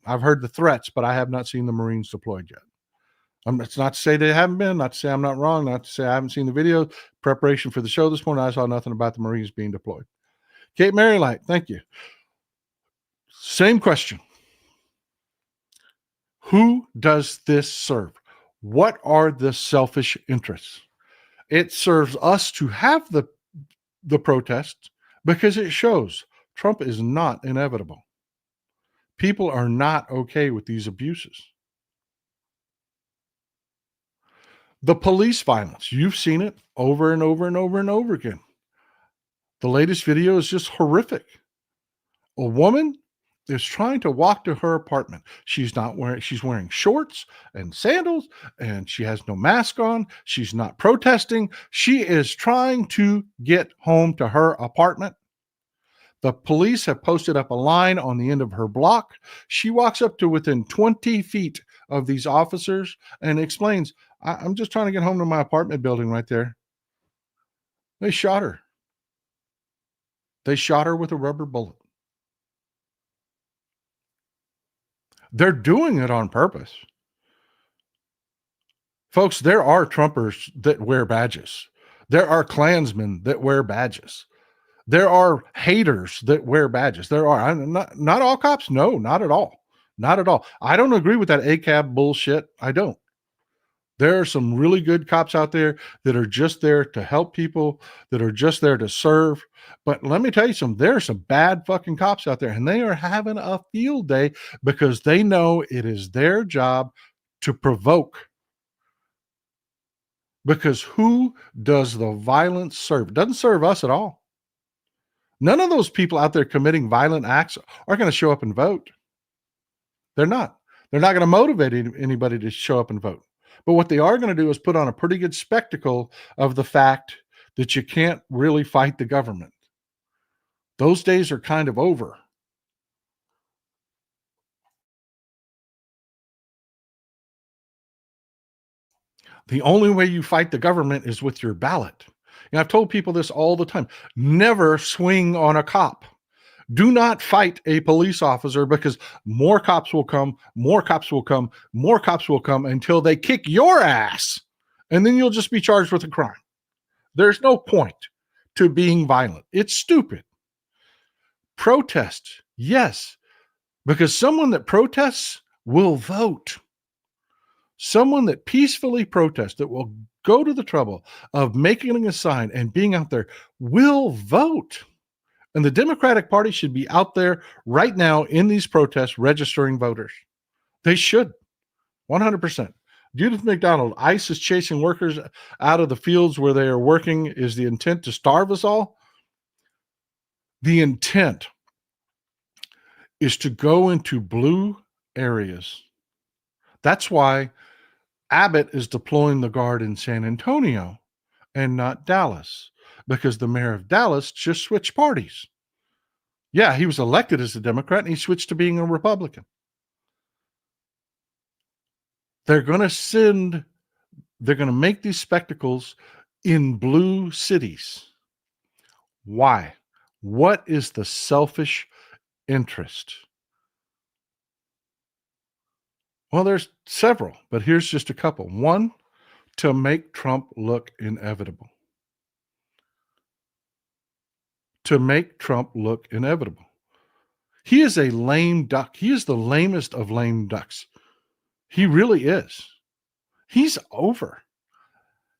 A: I've heard the threats, but I have not seen the Marines deployed yet. It's not to say they haven't been, not to say I'm not wrong, not to say I haven't seen the video. Preparation for the show this morning, I saw nothing about the Marines being deployed. Kate Marylight, thank you. Same question. Who does this serve? What are the selfish interests? It serves us to have the protests because it shows Trump is not inevitable. People are not okay with these abuses. The police violence, you've seen it over and over and over and over again. The latest video is just horrific. A woman is trying to walk to her apartment. She's wearing shorts and sandals, and she has no mask on. She's not protesting. She is trying to get home to her apartment. The police have posted up a line on the end of her block. She walks up to within 20 feet of these officers and explains, I'm just trying to get home to my apartment building right there. They shot her. They shot her with a rubber bullet. They're doing it on purpose. Folks, there are Trumpers that wear badges. There are Klansmen that wear badges. There are haters that wear badges. There are not all cops. No, not at all. Not at all. I don't agree with that ACAB bullshit. I don't. There are some really good cops out there that are just there to help people, that are just there to serve. But let me tell you something, there are some bad fucking cops out there, and they are having a field day because they know it is their job to provoke. Because who does the violence serve? It doesn't serve us at all. None of those people out there committing violent acts are going to show up and vote. They're not. They're not going to motivate anybody to show up and vote. But what they are going to do is put on a pretty good spectacle of the fact that you can't really fight the government. Those days are kind of over. The only way you fight the government is with your ballot. And I've told people this all the time. Never swing on a cop. Do not fight a police officer because more cops will come, more cops will come, more cops will come until they kick your ass. And then you'll just be charged with a crime. There's no point to being violent. It's stupid. Protest, yes, because someone that protests will vote. Someone that peacefully protests, that will go to the trouble of making a sign and being out there, will vote. And the Democratic Party should be out there right now in these protests registering voters. They should, 100%. Judith McDonald, ICE is chasing workers out of the fields where they are working. Is the intent to starve us all? The intent is to go into blue areas. That's why Abbott is deploying the Guard in San Antonio and not Dallas, because the mayor of Dallas just switched parties. Yeah, he was elected as a Democrat and he switched to being a Republican. They're going to make these spectacles in blue cities. Why? What is the selfish interest? Well, there's several, but here's just a couple. One, to make Trump look inevitable. To make Trump look inevitable. He is a lame duck. He is the lamest of lame ducks. He really is. He's over.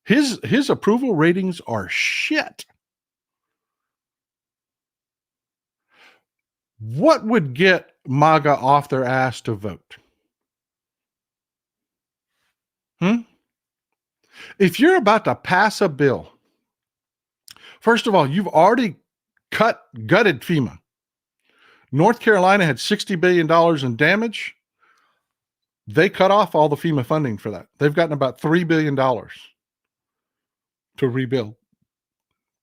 A: His approval ratings are shit. What would get MAGA off their ass to vote? If you're about to pass a bill, first of all, you've already gutted FEMA. North Carolina had $60 billion in damage. They cut off all the FEMA funding for that. They've gotten about $3 billion to rebuild.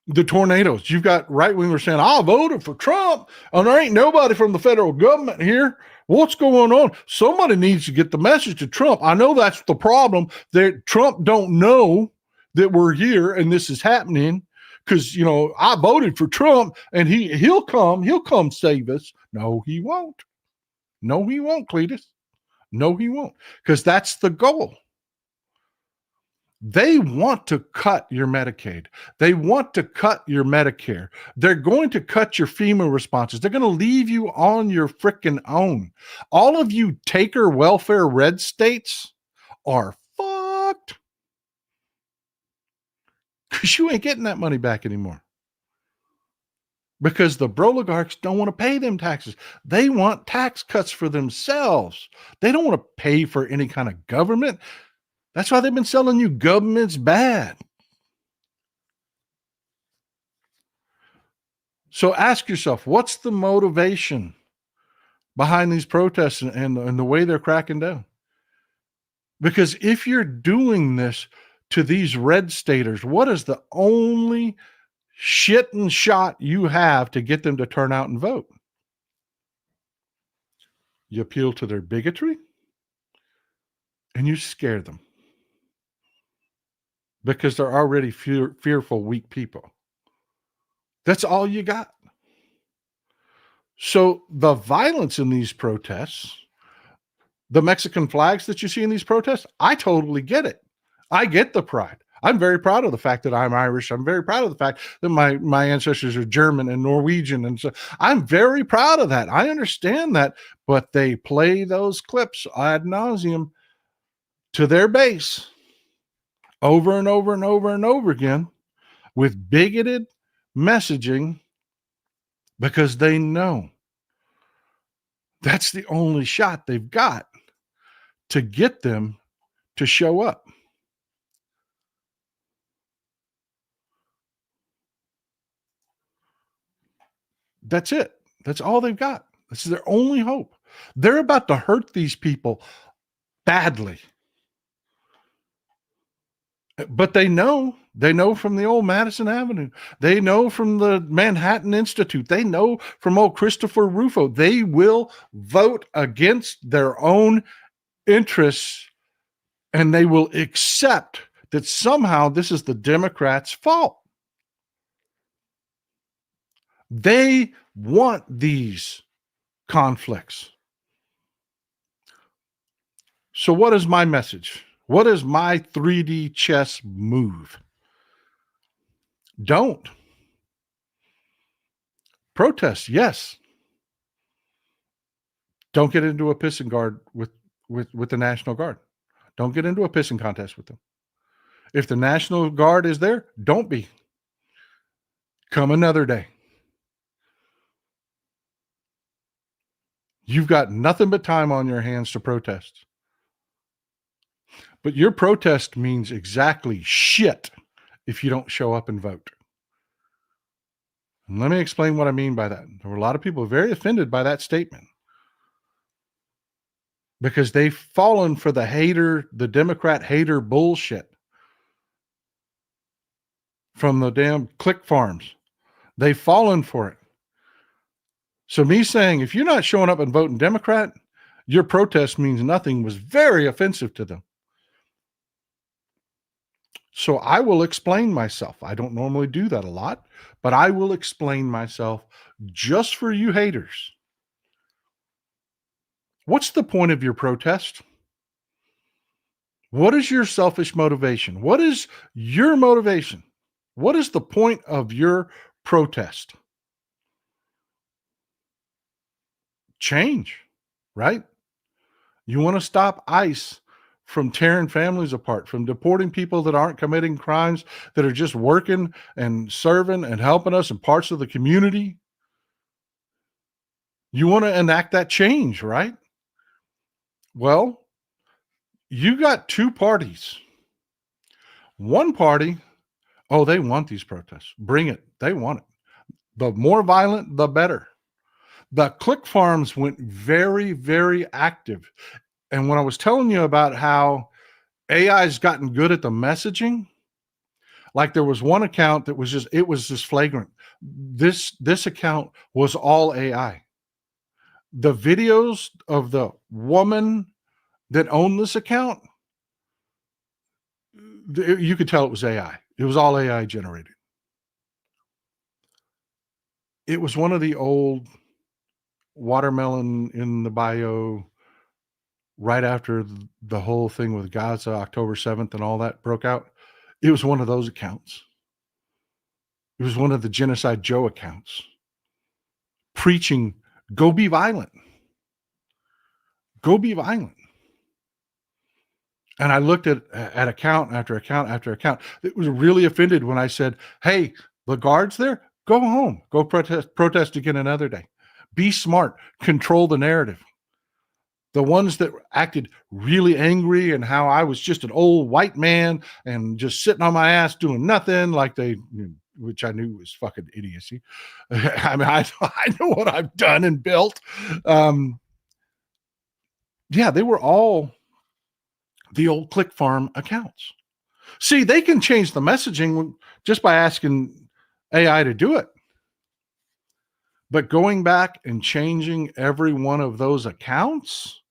A: The tornadoes, you've got right-wingers saying, I voted for Trump, and there ain't nobody from the federal government here. What's going on? Somebody needs to get the message to Trump. I know that's the problem, that Trump don't know that we're here and this is happening because, I voted for Trump and he'll come save us. No, he won't. No, he won't, Cletus. No, he won't, because that's the goal. They want to cut your Medicaid. They want to cut your Medicare. They're going to cut your FEMA responses. They're going to leave you on your frickin' own. All of you taker welfare red states are fucked because you ain't getting that money back anymore. Because the broligarchs don't want to pay them taxes. They want tax cuts for themselves. They don't want to pay for any kind of government. That's why they've been selling you government's bad. So ask yourself, what's the motivation behind these protests and the way they're cracking down? Because if you're doing this to these red staters, what is the only shit and shot you have to get them to turn out and vote? You appeal to their bigotry and you scare them because they're already fearful, weak people. That's all you got. So the violence in these protests, the Mexican flags that you see in these protests, I totally get it. I get the pride. I'm very proud of the fact that I'm Irish. I'm very proud of the fact that my ancestors are German and Norwegian. And so I'm very proud of that. I understand that, but they play those clips ad nauseum to their base over and over and over and over again with bigoted messaging because they know that's the only shot they've got to get them to show up. That's it. That's all they've got. This is their only hope. They're about to hurt these people badly. But they know from the old Madison Avenue. They know from the Manhattan Institute. They know from old Christopher Rufo. They will vote against their own interests and they will accept that somehow this is the Democrats' fault. They want these conflicts. So what is my message? What is my 3D chess move? Don't. Protest, yes. Don't get into a pissing guard with the National Guard. Don't get into a pissing contest with them. If the National Guard is there, don't be. Come another day. You've got nothing but time on your hands to protest. But your protest means exactly shit if you don't show up and vote. And let me explain what I mean by that. There were a lot of people very offended by that statement because they've fallen for the Democrat hater bullshit from the damn click farms. They've fallen for it. So me saying, if you're not showing up and voting Democrat, your protest means nothing was very offensive to them. So I will explain myself. I don't normally do that a lot, but I will explain myself just for you haters. What's the point of your protest? What is your selfish motivation? What is your motivation? What is the point of your protest? Change, right? You want to stop ICE from tearing families apart, from deporting people that aren't committing crimes, that are just working and serving and helping us in parts of the community. You want to enact that change, right? Well, you got two parties. One party, they want these protests. Bring it. They want it. The more violent, the better. The click farms went very, very active. And when I was telling you about how AI's gotten good at the messaging, like there was one account that was just flagrant. This account was all AI. the videos of the woman that owned this account, you could tell it was AI. It was all AI generated. It was one of the old watermelon in the bio right after the whole thing with Gaza, October 7th and all that broke out. It was one of those accounts. It was one of the Genocide Joe accounts preaching, go be violent. Go be violent. And I looked at account after account after account. It was really offended when I said, hey, the guards there, go home. Go protest again another day. Be smart. Control the narrative. The ones that acted really angry and how I was just an old white man and just sitting on my ass doing nothing, like they, which I knew was fucking idiocy. I mean, I know what I've done and built. Yeah, they were all the old Click Farm accounts. See, they can change the messaging just by asking AI to do it. But going back and changing every one of those accounts,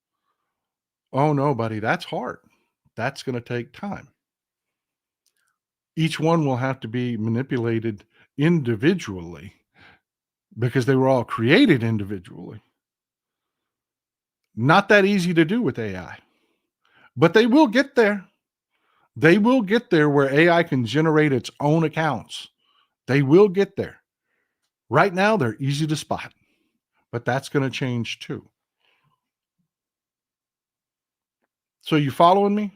A: oh no, buddy, that's hard. That's going to take time. Each one will have to be manipulated individually because they were all created individually. Not that easy to do with AI, but they will get there. They will get there where AI can generate its own accounts. They will get there. Right now, they're easy to spot, but that's going to change too. So you following me?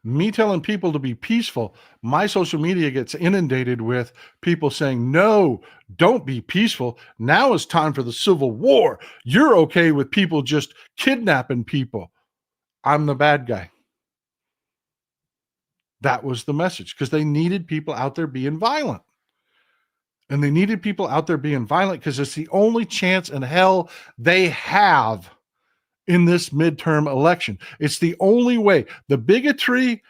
A: Me telling people to be peaceful, my social media gets inundated with people saying, no, don't be peaceful. Now is time for the civil war. You're okay with people just kidnapping people. I'm the bad guy. That was the message because they needed people out there being violent. And they needed people out there being violent because it's the only chance in hell they have in this midterm election. It's the only way. The bigotry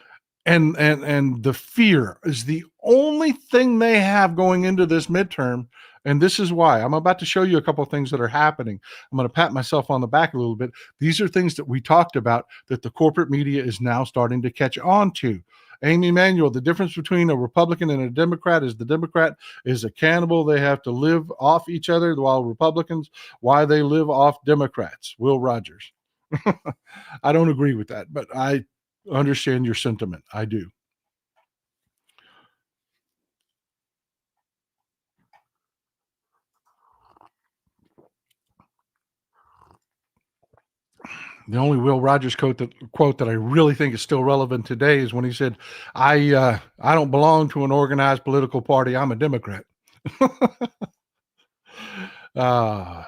A: and the fear is the only thing they have going into this midterm. And this is why. I'm about to show you a couple of things that are happening. I'm going to pat myself on the back a little bit. These are things that we talked about that the corporate media is now starting to catch on to. Amy Emanuel, the difference between a Republican and a Democrat is the Democrat is a cannibal. They have to live off each other, while Republicans, why they live off Democrats. Will Rogers. I don't agree with that, but I understand your sentiment. I do. The only Will Rogers quote that I really think is still relevant today is when he said, I don't belong to an organized political party. I'm a Democrat.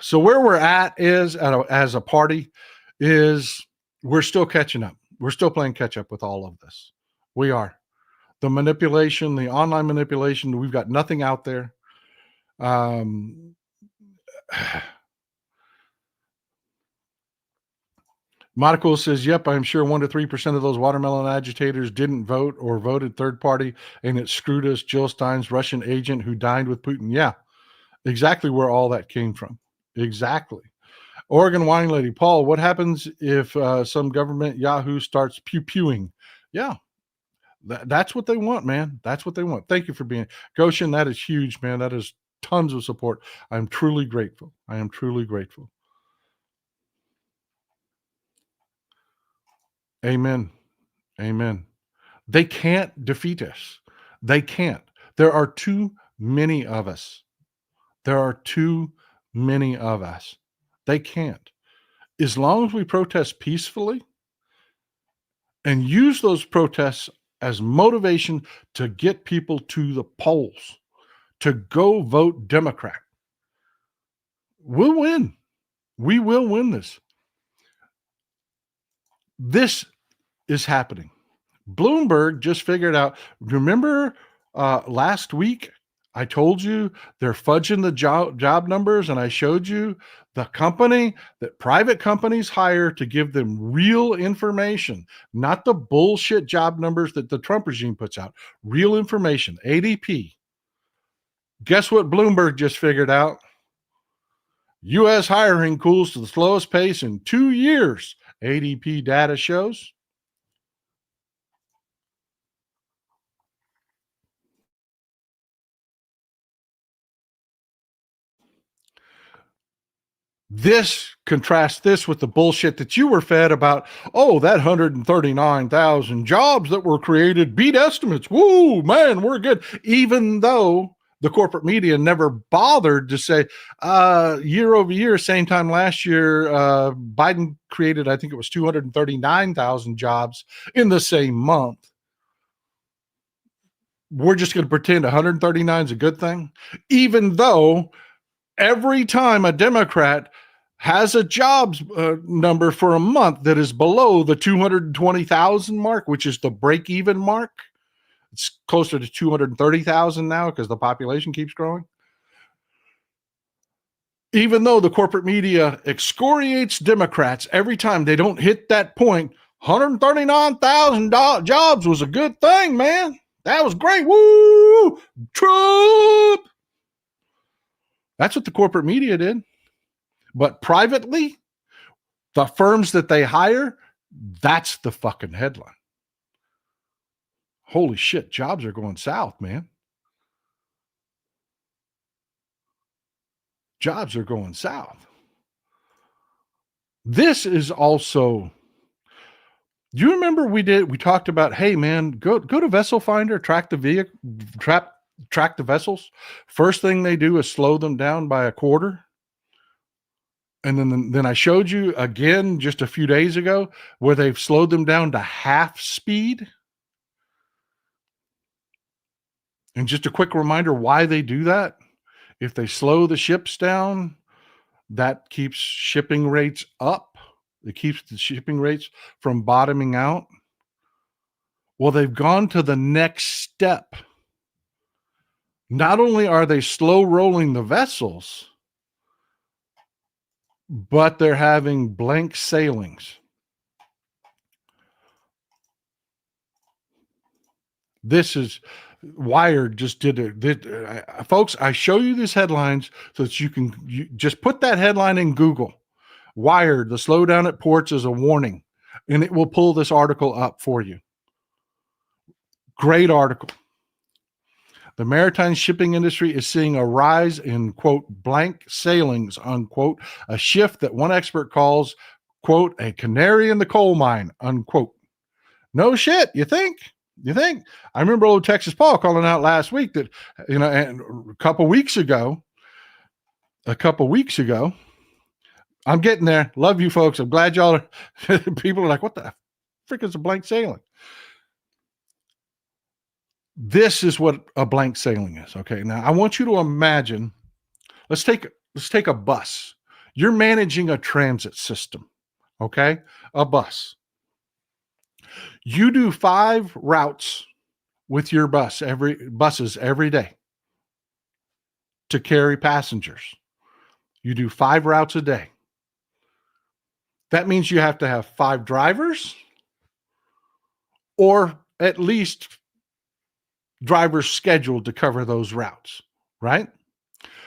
A: So where we're at is as a party is we're still catching up. We're still playing catch up with all of this. We are. The manipulation, the online manipulation, we've got nothing out there. Monaco says, yep, I'm sure 1 to 3% of those watermelon agitators didn't vote or voted third party, and it screwed us. Jill Stein's Russian agent who dined with Putin. Yeah, exactly where all that came from. Exactly. Oregon Wine Lady, Paul, what happens if some government Yahoo starts pew-pewing? Yeah, that's what they want, man. That's what they want. Thank you for being Goshen. That is huge, man. That is tons of support. I'm truly grateful. I am truly grateful. Amen. Amen. They can't defeat us. They can't. There are too many of us. There are too many of us. They can't. As long as we protest peacefully and use those protests as motivation to get people to the polls, to go vote Democrat, we'll win. We will win this. This is happening. Bloomberg just figured out, remember last week, I told you they're fudging the job numbers, and I showed you the company that private companies hire to give them real information, not the bullshit job numbers that the Trump regime puts out. Real information, ADP. Guess what Bloomberg just figured out? U.S. hiring cools to the slowest pace in 2 years, ADP data shows. Contrast this with the bullshit that you were fed about, oh, that 139,000 jobs that were created beat estimates. Woo, man, we're good. Even though the corporate media never bothered to say year over year, same time last year, Biden created, I think it was 239,000 jobs in the same month. We're just going to pretend 139 is a good thing, even though every time a Democrat has a jobs number for a month that is below the 220,000 mark, which is the break-even mark, it's closer to 230,000 now because the population keeps growing. Even though the corporate media excoriates Democrats every time they don't hit that point, 139,000 jobs was a good thing, man. That was great. Woo! Trump! That's what the corporate media did. But privately, the firms that they hire, that's the fucking headline. Holy shit, jobs are going south, man. Jobs are going south. This is also, do you remember we talked about, hey man, go to Vessel Finder, track the vehicle, track the vessels. First thing they do is slow them down by a quarter. And then I showed you again just a few days ago where they've slowed them down to half speed. And just a quick reminder why they do that. If they slow the ships down, that keeps shipping rates up. It keeps the shipping rates from bottoming out. Well, they've gone to the next step. Not only are they slow rolling the vessels, but they're having blank sailings. This is Wired just did it. Folks, I show you these headlines so that you just put that headline in Google. Wired, the slowdown at ports is a warning, and it will pull this article up for you. Great article. The maritime shipping industry is seeing a rise in, quote, blank sailings, unquote, a shift that one expert calls, quote, a canary in the coal mine, unquote. No shit, you think? You think? I remember old Texas Paul calling out last week that, and a couple weeks ago, I'm getting there. Love you folks. I'm glad y'all are, people are like, what the frick is a blank sailing? This is what a blank sailing is. Okay. Now I want you to imagine, let's take a bus. You're managing a transit system. Okay. A bus. You do 5 routes with your buses every day to carry passengers. You do 5 routes a day. That means you have to have 5 drivers or at least drivers scheduled to cover those routes, right?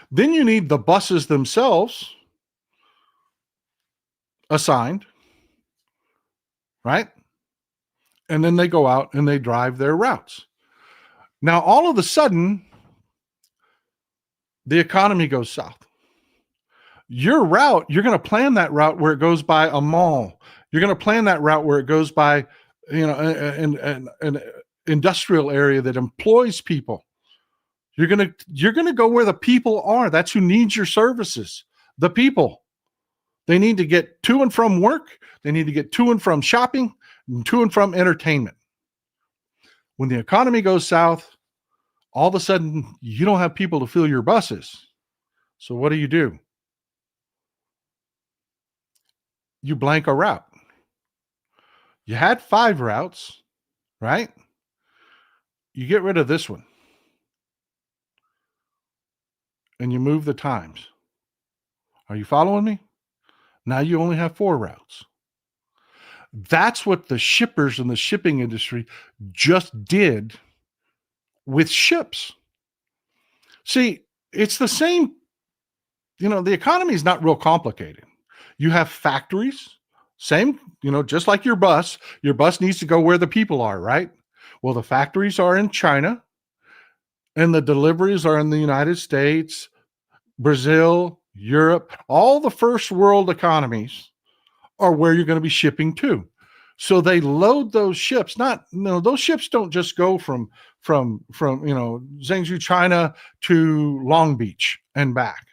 A: Then you need the buses themselves assigned, right? And then they go out and they drive their routes. Now, all of a sudden, the economy goes south. Your route, you're going to plan that route where it goes by a mall. You're going to plan that route where it goes by, an industrial area that employs people. You're going to go where the people are. That's who needs your services. The people. They need to get to and from work. They need to get to and from shopping, and to and from entertainment. When the economy goes south, all of a sudden you don't have people to fill your buses. So what do? You blank a route. You had 5 routes, right? You get rid of this one. And you move the times. Are you following me? Now you only have 4 routes. That's what the shippers in the shipping industry just did with ships. See, it's the same The economy is not real complicated. You have factories, same, just like your bus. Your bus needs to go where the people are, right? Well, the factories are in China and the deliveries are in the United States, Brazil, Europe. All the first world economies are where you're going to be shipping to. So they load those ships. Those ships don't just go from Zhengzhou, China to Long Beach and back.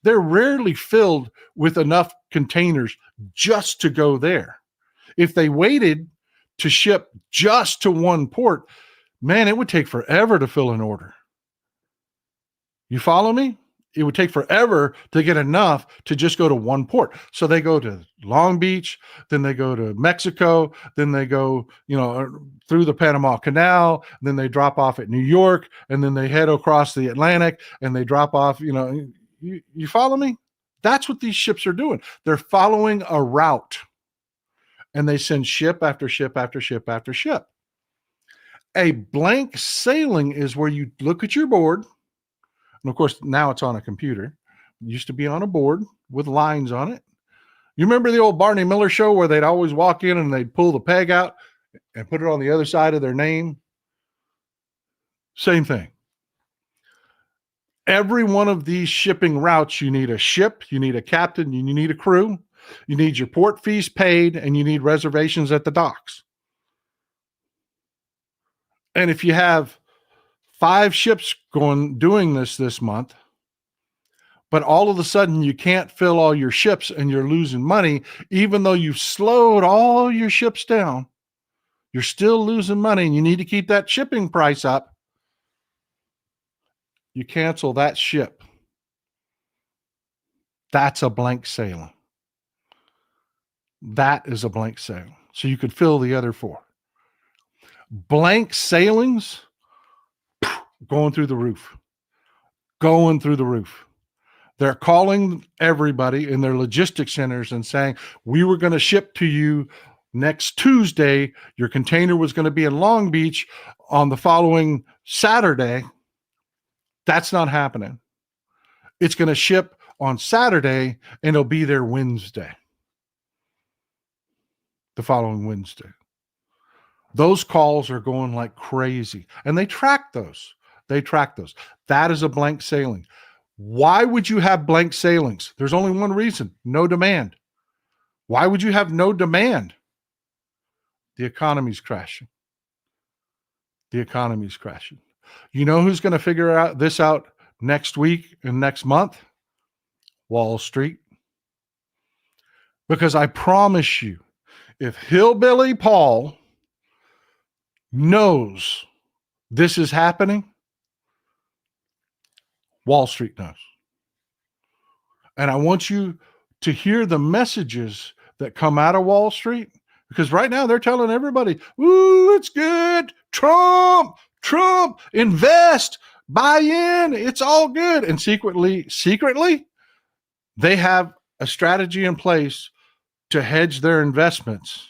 A: They're rarely filled with enough containers just to go there. If they waited to ship just to one port, man, it would take forever to fill an order. You follow me? It would take forever to get enough to just go to one port. So they go to Long Beach, then they go to Mexico, then they go, through the Panama Canal, then they drop off at New York, and then they head across the Atlantic and they drop off, you follow me? That's what these ships are doing. They're following a route and they send ship after ship after ship after ship. A blank sailing is where you look at your board. And of course, now it's on a computer. It used to be on a board with lines on it. You remember the old Barney Miller show where they'd always walk in and they'd pull the peg out and put it on the other side of their name? Same thing. Every one of these shipping routes, you need a ship, you need a captain, you need a crew, you need your port fees paid, and you need reservations at the docks. And if you have 5 ships doing this month, but all of a sudden you can't fill all your ships and you're losing money, even though you've slowed all your ships down, you're still losing money and you need to keep that shipping price up. You cancel that ship. That's a blank sailing. That is a blank sailing. So you could fill the other 4. Blank sailings going through the roof. They're calling everybody in their logistics centers and saying, we were going to ship to you next Tuesday. Your container was going to be in Long Beach on the following Saturday. That's not happening. It's going to ship on Saturday and it'll be there Wednesday. The following Wednesday. Those calls are going like crazy. And they track those. That is a blank sailing. Why would you have blank sailings? There's only one reason: no demand. Why would you have no demand? The economy's crashing. You know who's going to figure this out next week and next month? Wall Street. Because I promise you, if Hillbilly Paul knows this is happening, Wall Street knows. And I want you to hear the messages that come out of Wall Street, because right now they're telling everybody, ooh, it's good. Trump, invest, buy in. It's all good. And secretly, they have a strategy in place to hedge their investments,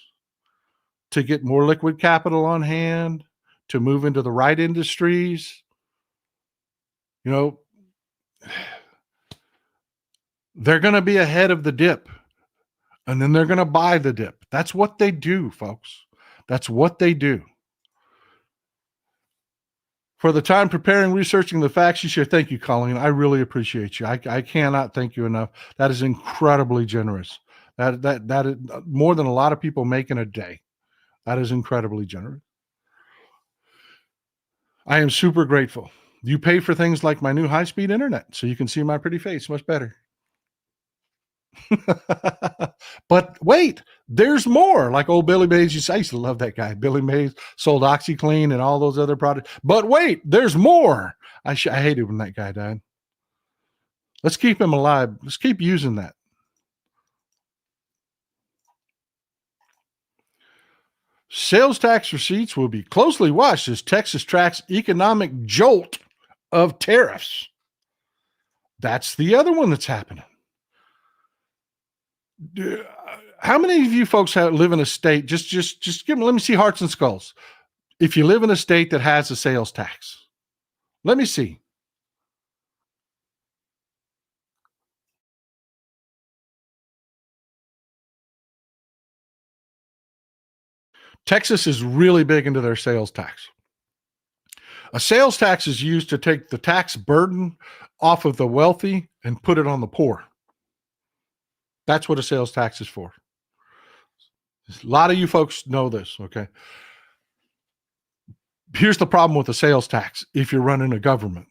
A: to get more liquid capital on hand, to move into the right industries. They're going to be ahead of the dip, and then they're going to buy the dip. That's what they do, folks. That's what they do. For the time preparing, researching the facts you share, thank you, Colleen. I really appreciate you. I cannot thank you enough. That is incredibly generous. That is more than a lot of people make in a day. That is incredibly generous. I am super grateful. You pay for things like my new high-speed internet, so you can see my pretty face much better. But wait, there's more. Like old Billy Mays, I used to love that guy. Billy Mays sold OxyClean and all those other products. But wait, there's more. I hated when that guy died. Let's keep him alive. Let's keep using that. Sales tax receipts will be closely watched as Texas tracks economic jolt of tariffs. That's the other one that's happening. How many of you folks live in a state? Just give me. Let me see hearts and skulls. If you live in a state that has a sales tax, let me see. Texas is really big into their sales tax. A sales tax is used to take the tax burden off of the wealthy and put it on the poor. That's what a sales tax is for. A lot of you folks know this, okay? Here's the problem with a sales tax if you're running a government.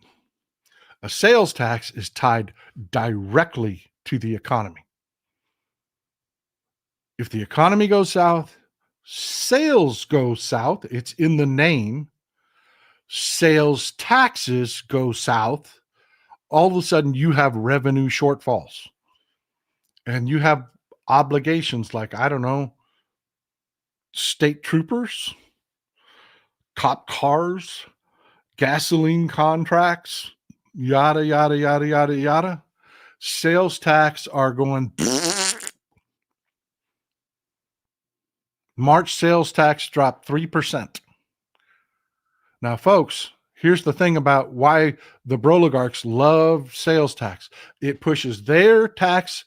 A: A sales tax is tied directly to the economy. If the economy goes south, sales go south. It's in the name. Sales taxes go south. All of a sudden, you have revenue shortfalls. And you have obligations like, I don't know, state troopers, cop cars, gasoline contracts, yada, yada, yada, yada, yada. Sales tax are going. March sales tax dropped 3%. Now, folks, here's the thing about why the broligarchs love sales tax. It pushes their tax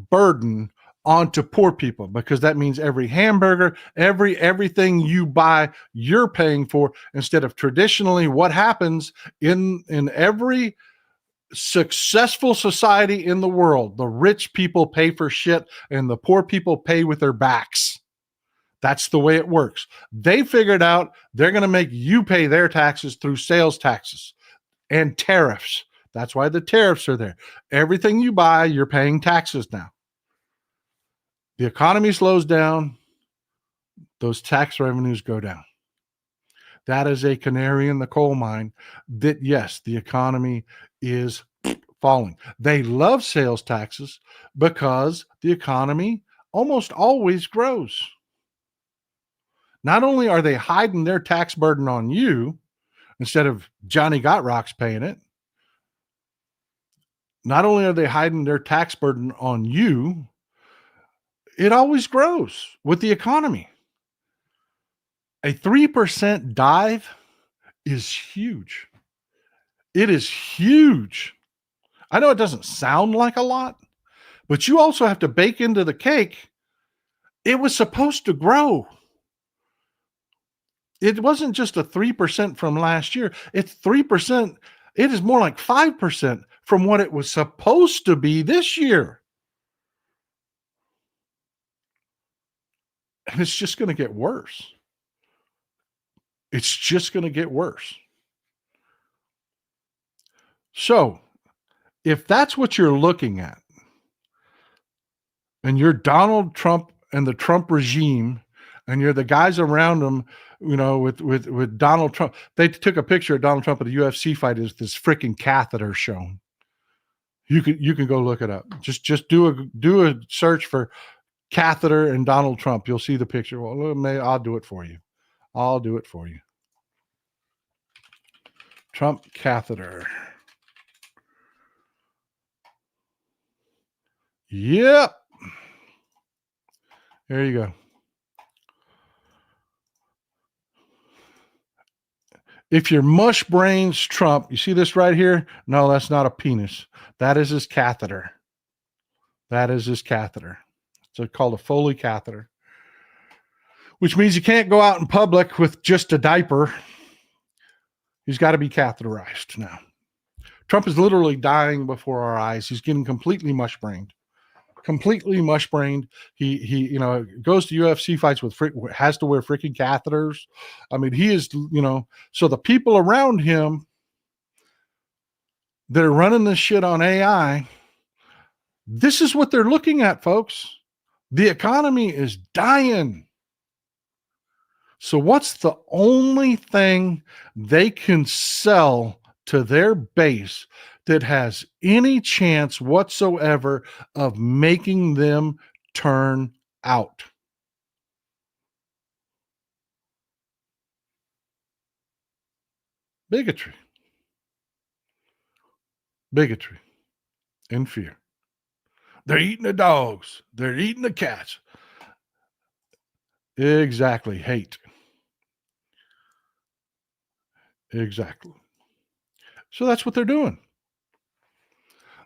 A: burden onto poor people, because that means every hamburger, everything you buy, you're paying for, instead of traditionally what happens in every successful society in the world. The rich people pay for shit and the poor people pay with their backs. That's the way it works. They figured out they're going to make you pay their taxes through sales taxes and tariffs. That's why the tariffs are there. Everything you buy, you're paying taxes now. The economy slows down, those tax revenues go down. That is a canary in the coal mine that, yes, the economy is falling. They love sales taxes because the economy almost always grows. Not only are they hiding their tax burden on you instead of Johnny Got Rocks paying it, not only are they hiding their tax burden on you, it always grows with the economy. A 3% dive is huge. It is huge. I know it doesn't sound like a lot, but you also have to bake into the cake. It was supposed to grow. It wasn't just a 3% from last year. It's 3%. It is more like 5% from what it was supposed to be this year. And it's just going to get worse. It's just going to get worse. So, if that's what you're looking at, and you're Donald Trump and the Trump regime, and you're the guys around him, you know, with Donald Trump, they took a picture of Donald Trump at a UFC fight. Is this freaking catheter shown? You can go look it up. Just do a search for catheter and Donald Trump. You'll see the picture. Well, I'll do it for you. I'll do it for you. Trump catheter. Yep. There you go. If you're mush brains Trump, you see this right here? No, that's not a penis. That is his catheter. That is his catheter. It's called a Foley catheter, which means you can't go out in public with just a diaper. He's got to be catheterized now. Trump is literally dying before our eyes. He's getting completely mush-brained. Completely mush-brained. He goes to UFC fights with has to wear freaking catheters. I mean, he is, so the people around him that are running this shit on AI, this is what they're looking at, folks. The economy is dying. So what's the only thing they can sell to their base that has any chance whatsoever of making them turn out? Bigotry. Bigotry and fear. They're eating the dogs. They're eating the cats. Exactly. Hate. Exactly. So that's what they're doing.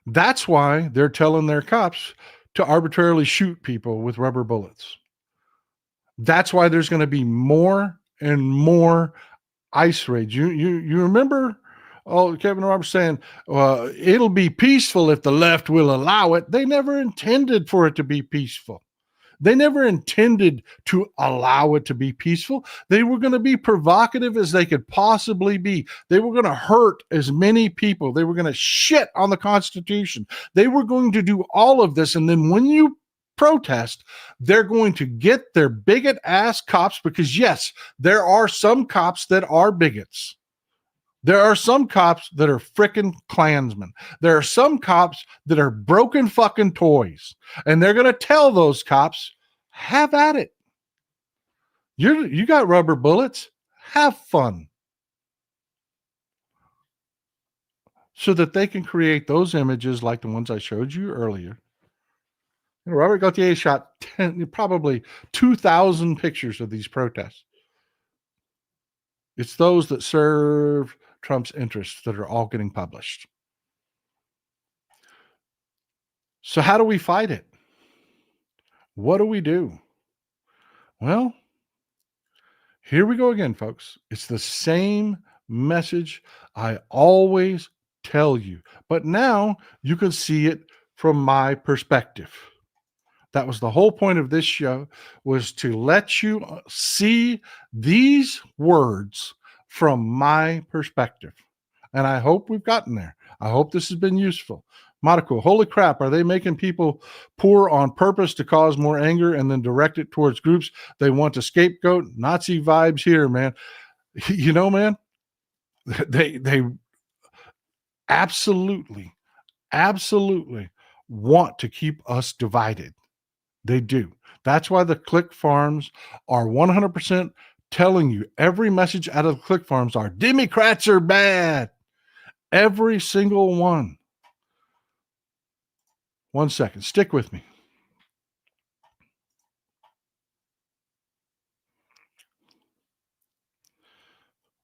A: That's why they're telling their cops to arbitrarily shoot people with rubber bullets. That's why there's going to be more and more ICE raids. You remember? Oh, Kevin Roberts saying it'll be peaceful if the left will allow it. They never intended for it to be peaceful. They never intended to allow it to be peaceful. They were going to be provocative as they could possibly be. They were going to hurt as many people. They were going to shit on the Constitution. They were going to do all of this. And then when you protest, they're going to get their bigot ass cops, because yes, there are some cops that are bigots. There are some cops that are frickin' Klansmen. There are some cops that are broken fucking toys. And they're going to tell those cops, have at it. You got rubber bullets. Have fun. So that they can create those images like the ones I showed you earlier. Robert Gauthier shot probably 2,000 pictures of these protests. It's those that serve Trump's interests that are all getting published. So how do we fight it? What do we do? Well, here we go again, folks. It's the same message I always tell you, but now you can see it from my perspective. That was the whole point of this show, was to let you see these words from my perspective. And I hope we've gotten there. I hope this has been useful. Monaco, holy crap, are they making people poor on purpose to cause more anger and then direct it towards groups they want to scapegoat? Nazi vibes here, man. You know, man, they absolutely want to keep us divided. They do. That's why the click farms are 100% telling you every message out of the click farms are Democrats are bad. Every single one. 1 second. Stick with me.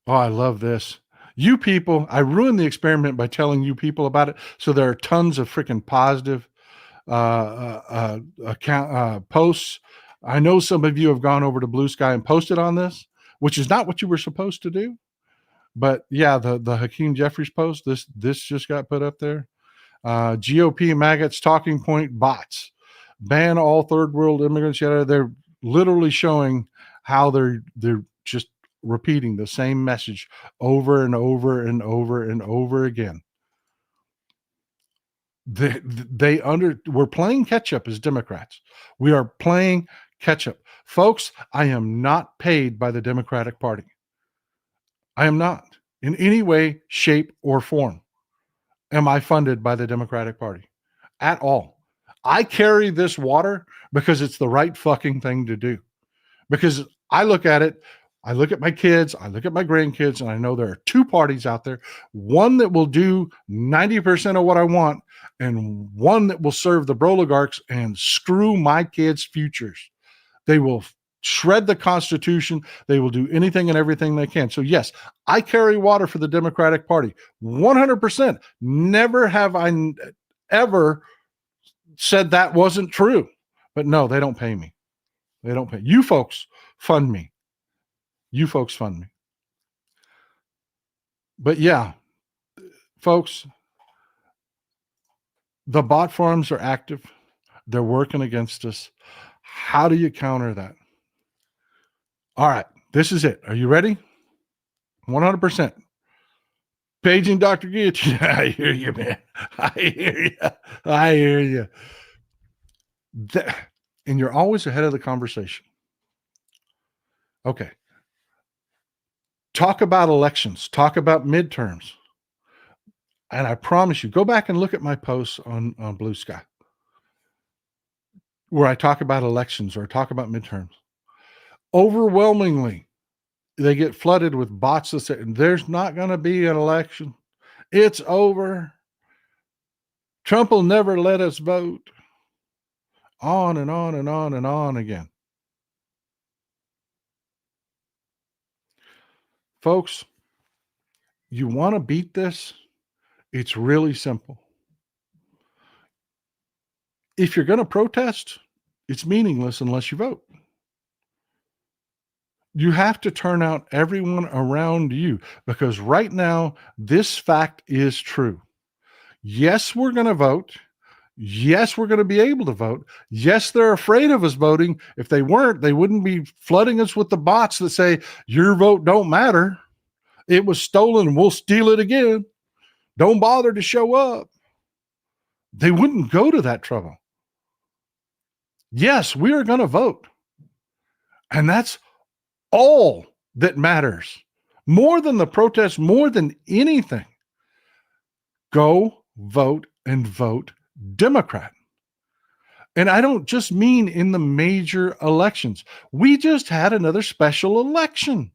A: Oh, I love this. You people, I ruined the experiment by telling you people about it. So there are tons of freaking positive account posts. I know some of you have gone over to Blue Sky and posted on this, which is not what you were supposed to do. But yeah, the Hakeem Jeffries post, this just got put up there. GOP maggots talking point bots. Ban all third world immigrants. Yeah, they're literally showing how they're just repeating the same message over and over and over and over again. We're playing catch up as Democrats. We are playing catch up. Folks, I am not paid by the Democratic Party. I am not in any way, shape, or form. Am I funded by the Democratic Party at all? I carry this water because it's the right fucking thing to do. Because I look at it, I look at my kids, I look at my grandkids, and I know there are two parties out there, one that will do 90% of what I want, and one that will serve the oligarchs and screw my kids' futures. They will shred the Constitution. They will do anything and everything they can. So yes, I carry water for the Democratic Party. 100%. Never have I ever said that wasn't true. But no, they don't pay me. They don't pay. You folks fund me. You folks fund me. But yeah, folks, the bot farms are active. They're working against us. How do you counter that? All right, this is it. Are you ready? 100%. Paging Dr. Guillotine. I hear you, man. I hear you. And you're always ahead of the conversation. Okay. Talk about elections. Talk about midterms. And I promise you, go back and look at my posts on Blue Sky where I talk about elections or talk about midterms. Overwhelmingly, they get flooded with bots that say, there's not going to be an election. It's over. Trump will never let us vote. On and on and on and on again. Folks, you want to beat this? It's really simple. If you're going to protest, it's meaningless unless you vote. You have to turn out everyone around you, because right now, this fact is true. Yes, we're going to vote. Yes, we're going to be able to vote. Yes, they're afraid of us voting. If they weren't, they wouldn't be flooding us with the bots that say, your vote don't matter. It was stolen. We'll steal it again. Don't bother to show up. They wouldn't go to that trouble. Yes, we are going to vote. And that's all that matters. More than the protest, more than anything. Go vote and vote Democrat. And I don't just mean in the major elections. We just had another special election.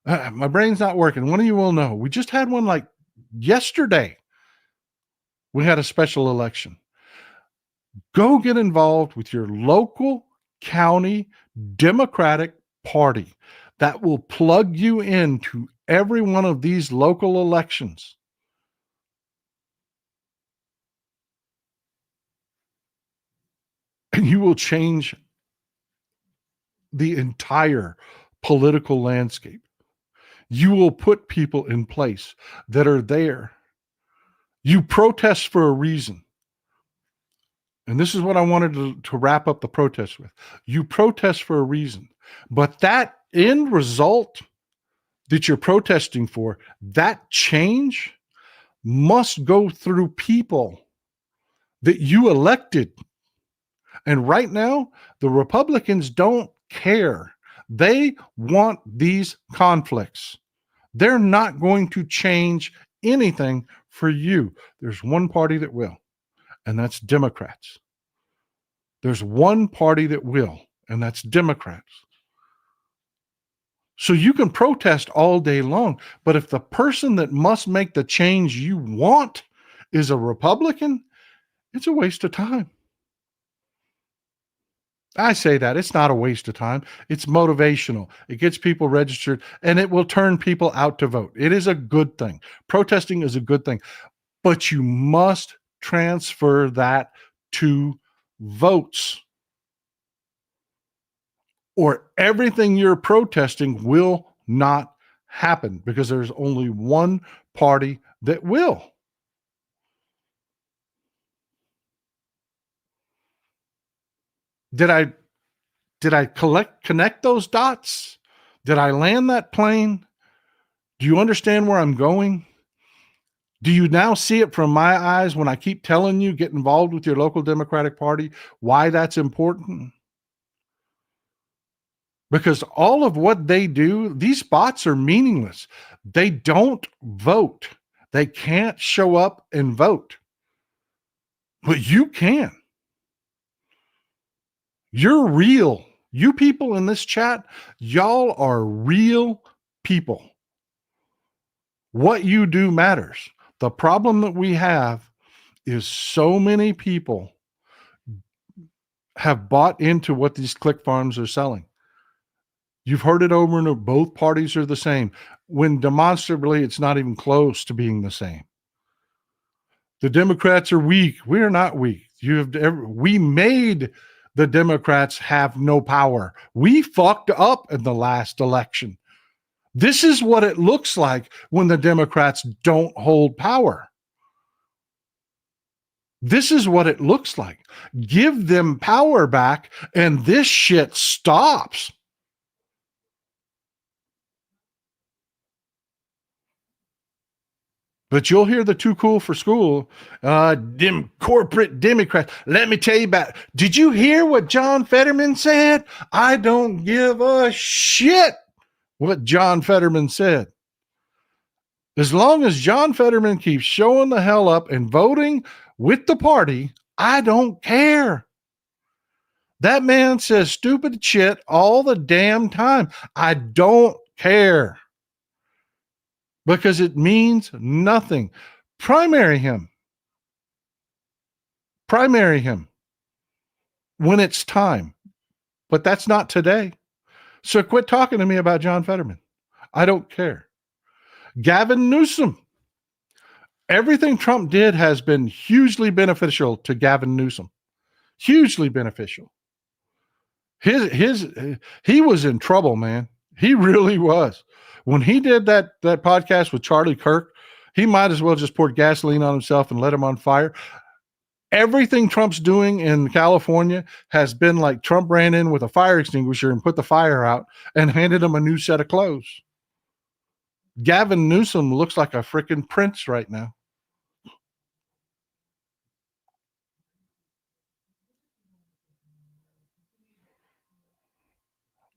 A: My brain's not working. One of you will know. We just had one like yesterday. We had a special election. Go get involved with your local county Democratic Party. That will plug you into every one of these local elections. And you will change the entire political landscape. You will put people in place that are there. You protest for a reason. And this is what I wanted to wrap up the protest with. You protest for a reason. But that end result that you're protesting for, that change must go through people that you elected. And right now, the Republicans don't care. They want these conflicts. They're not going to change anything for you. There's one party that will, and that's Democrats. There's one party that will, and that's Democrats. So you can protest all day long, but if the person that must make the change you want is a Republican, it's a waste of time. I say that it's not a waste of time. It's motivational. It gets people registered, and it will turn people out to vote. It is a good thing. Protesting is a good thing, but you must transfer that to votes, or everything you're protesting will not happen, because there's only one party that will. Did I connect those dots? Did I land that plane? Do you understand where I'm going? Do you now see it from my eyes when I keep telling you, get involved with your local Democratic Party, why that's important? Because all of what they do, these bots are meaningless. They don't vote. They can't show up and vote. But you can. You're real. You people in this chat, y'all are real people. What you do matters. The problem that we have is so many people have bought into what these click farms are selling. You've heard it over and over. Both parties are the same, when demonstrably it's not even close to being the same. The Democrats are weak. We're not weak. We made the Democrats have no power. We fucked up in the last election. This is what it looks like when the Democrats don't hold power. This is what it looks like. Give them power back, and this shit stops. But you'll hear the too cool for school, corporate Democrats. Let me tell you about it. Did you hear what John Fetterman said? I don't give a shit what John Fetterman said. As long as John Fetterman keeps showing the hell up and voting with the party, I don't care. That man says stupid shit all the damn time. I don't care. Because it means nothing. Primary him. Primary him when it's time. But that's not today. So quit talking to me about John Fetterman. I don't care. Gavin Newsom. Everything Trump did has been hugely beneficial to Gavin Newsom. Hugely beneficial. He was in trouble, man. He really was. When he did that podcast with Charlie Kirk, he might as well just poured gasoline on himself and let him on fire. Everything Trump's doing in California has been like Trump ran in with a fire extinguisher and put the fire out and handed him a new set of clothes. Gavin Newsom looks like a freaking prince right now.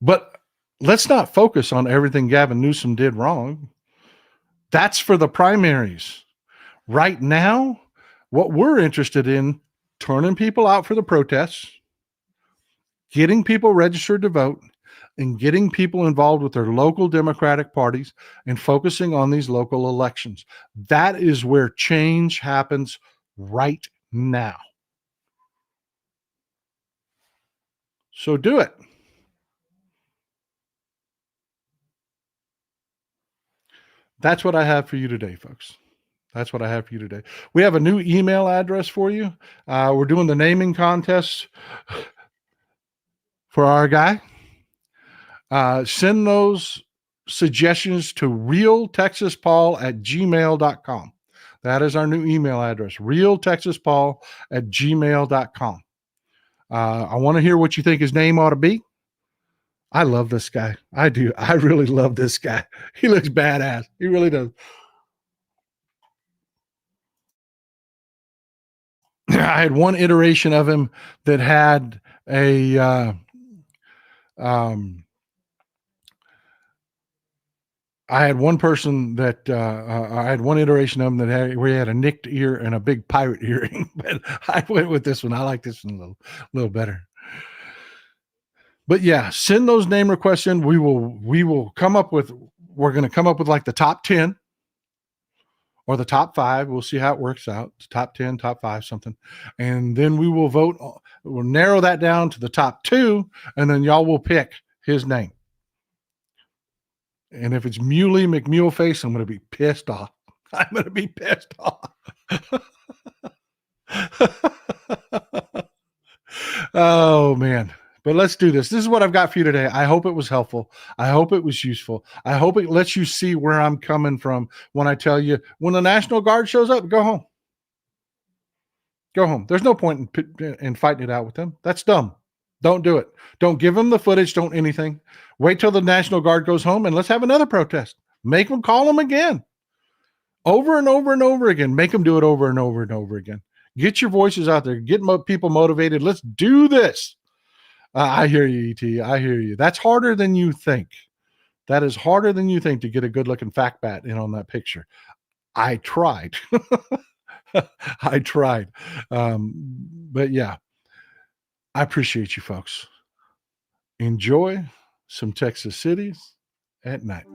A: But let's not focus on everything Gavin Newsom did wrong. That's for the primaries. Right now, what we're interested in, turning people out for the protests, getting people registered to vote, and getting people involved with their local Democratic parties and focusing on these local elections. That is where change happens right now. So do it. That's what I have for you today, folks. That's what I have for you today. We have a new email address for you. We're doing the naming contest for our guy. Send those suggestions to realtexaspaul@gmail.com. That is our new email address, realtexaspaul@gmail.com. I want to hear what you think his name ought to be. I love this guy. I do. I really love this guy. He looks badass. He really does. I had one iteration of him that had a I had one person that I had one iteration of him that had where he had a nicked ear and a big pirate earring, but I went with this one. I like this one a little better. But yeah, send those name requests in. We will come up with. We're going to come up with like the top 10 or the top 5. We'll see how it works out. Top 10, top 5, something, and then we will vote. We'll narrow that down to the top 2, and then y'all will pick his name. And if it's Muley McMuleface, I'm going to be pissed off. I'm going to be pissed off. Oh, man. But let's do this. This is what I've got for you today. I hope it was helpful. I hope it was useful. I hope it lets you see where I'm coming from when I tell you when the National Guard shows up, go home. Go home. There's no point in fighting it out with them. That's dumb. Don't do it. Don't give them the footage. Don't anything. Wait till the National Guard goes home and let's have another protest. Make them call them again. Over and over and over again. Make them do it over and over and over again. Get your voices out there. Get people motivated. Let's do this. I hear you, E.T. I hear you. That's harder than you think. That is harder than you think to get a good-looking fat bat in on that picture. I tried. I tried. But yeah, I appreciate you folks. Enjoy some Texas cities at night.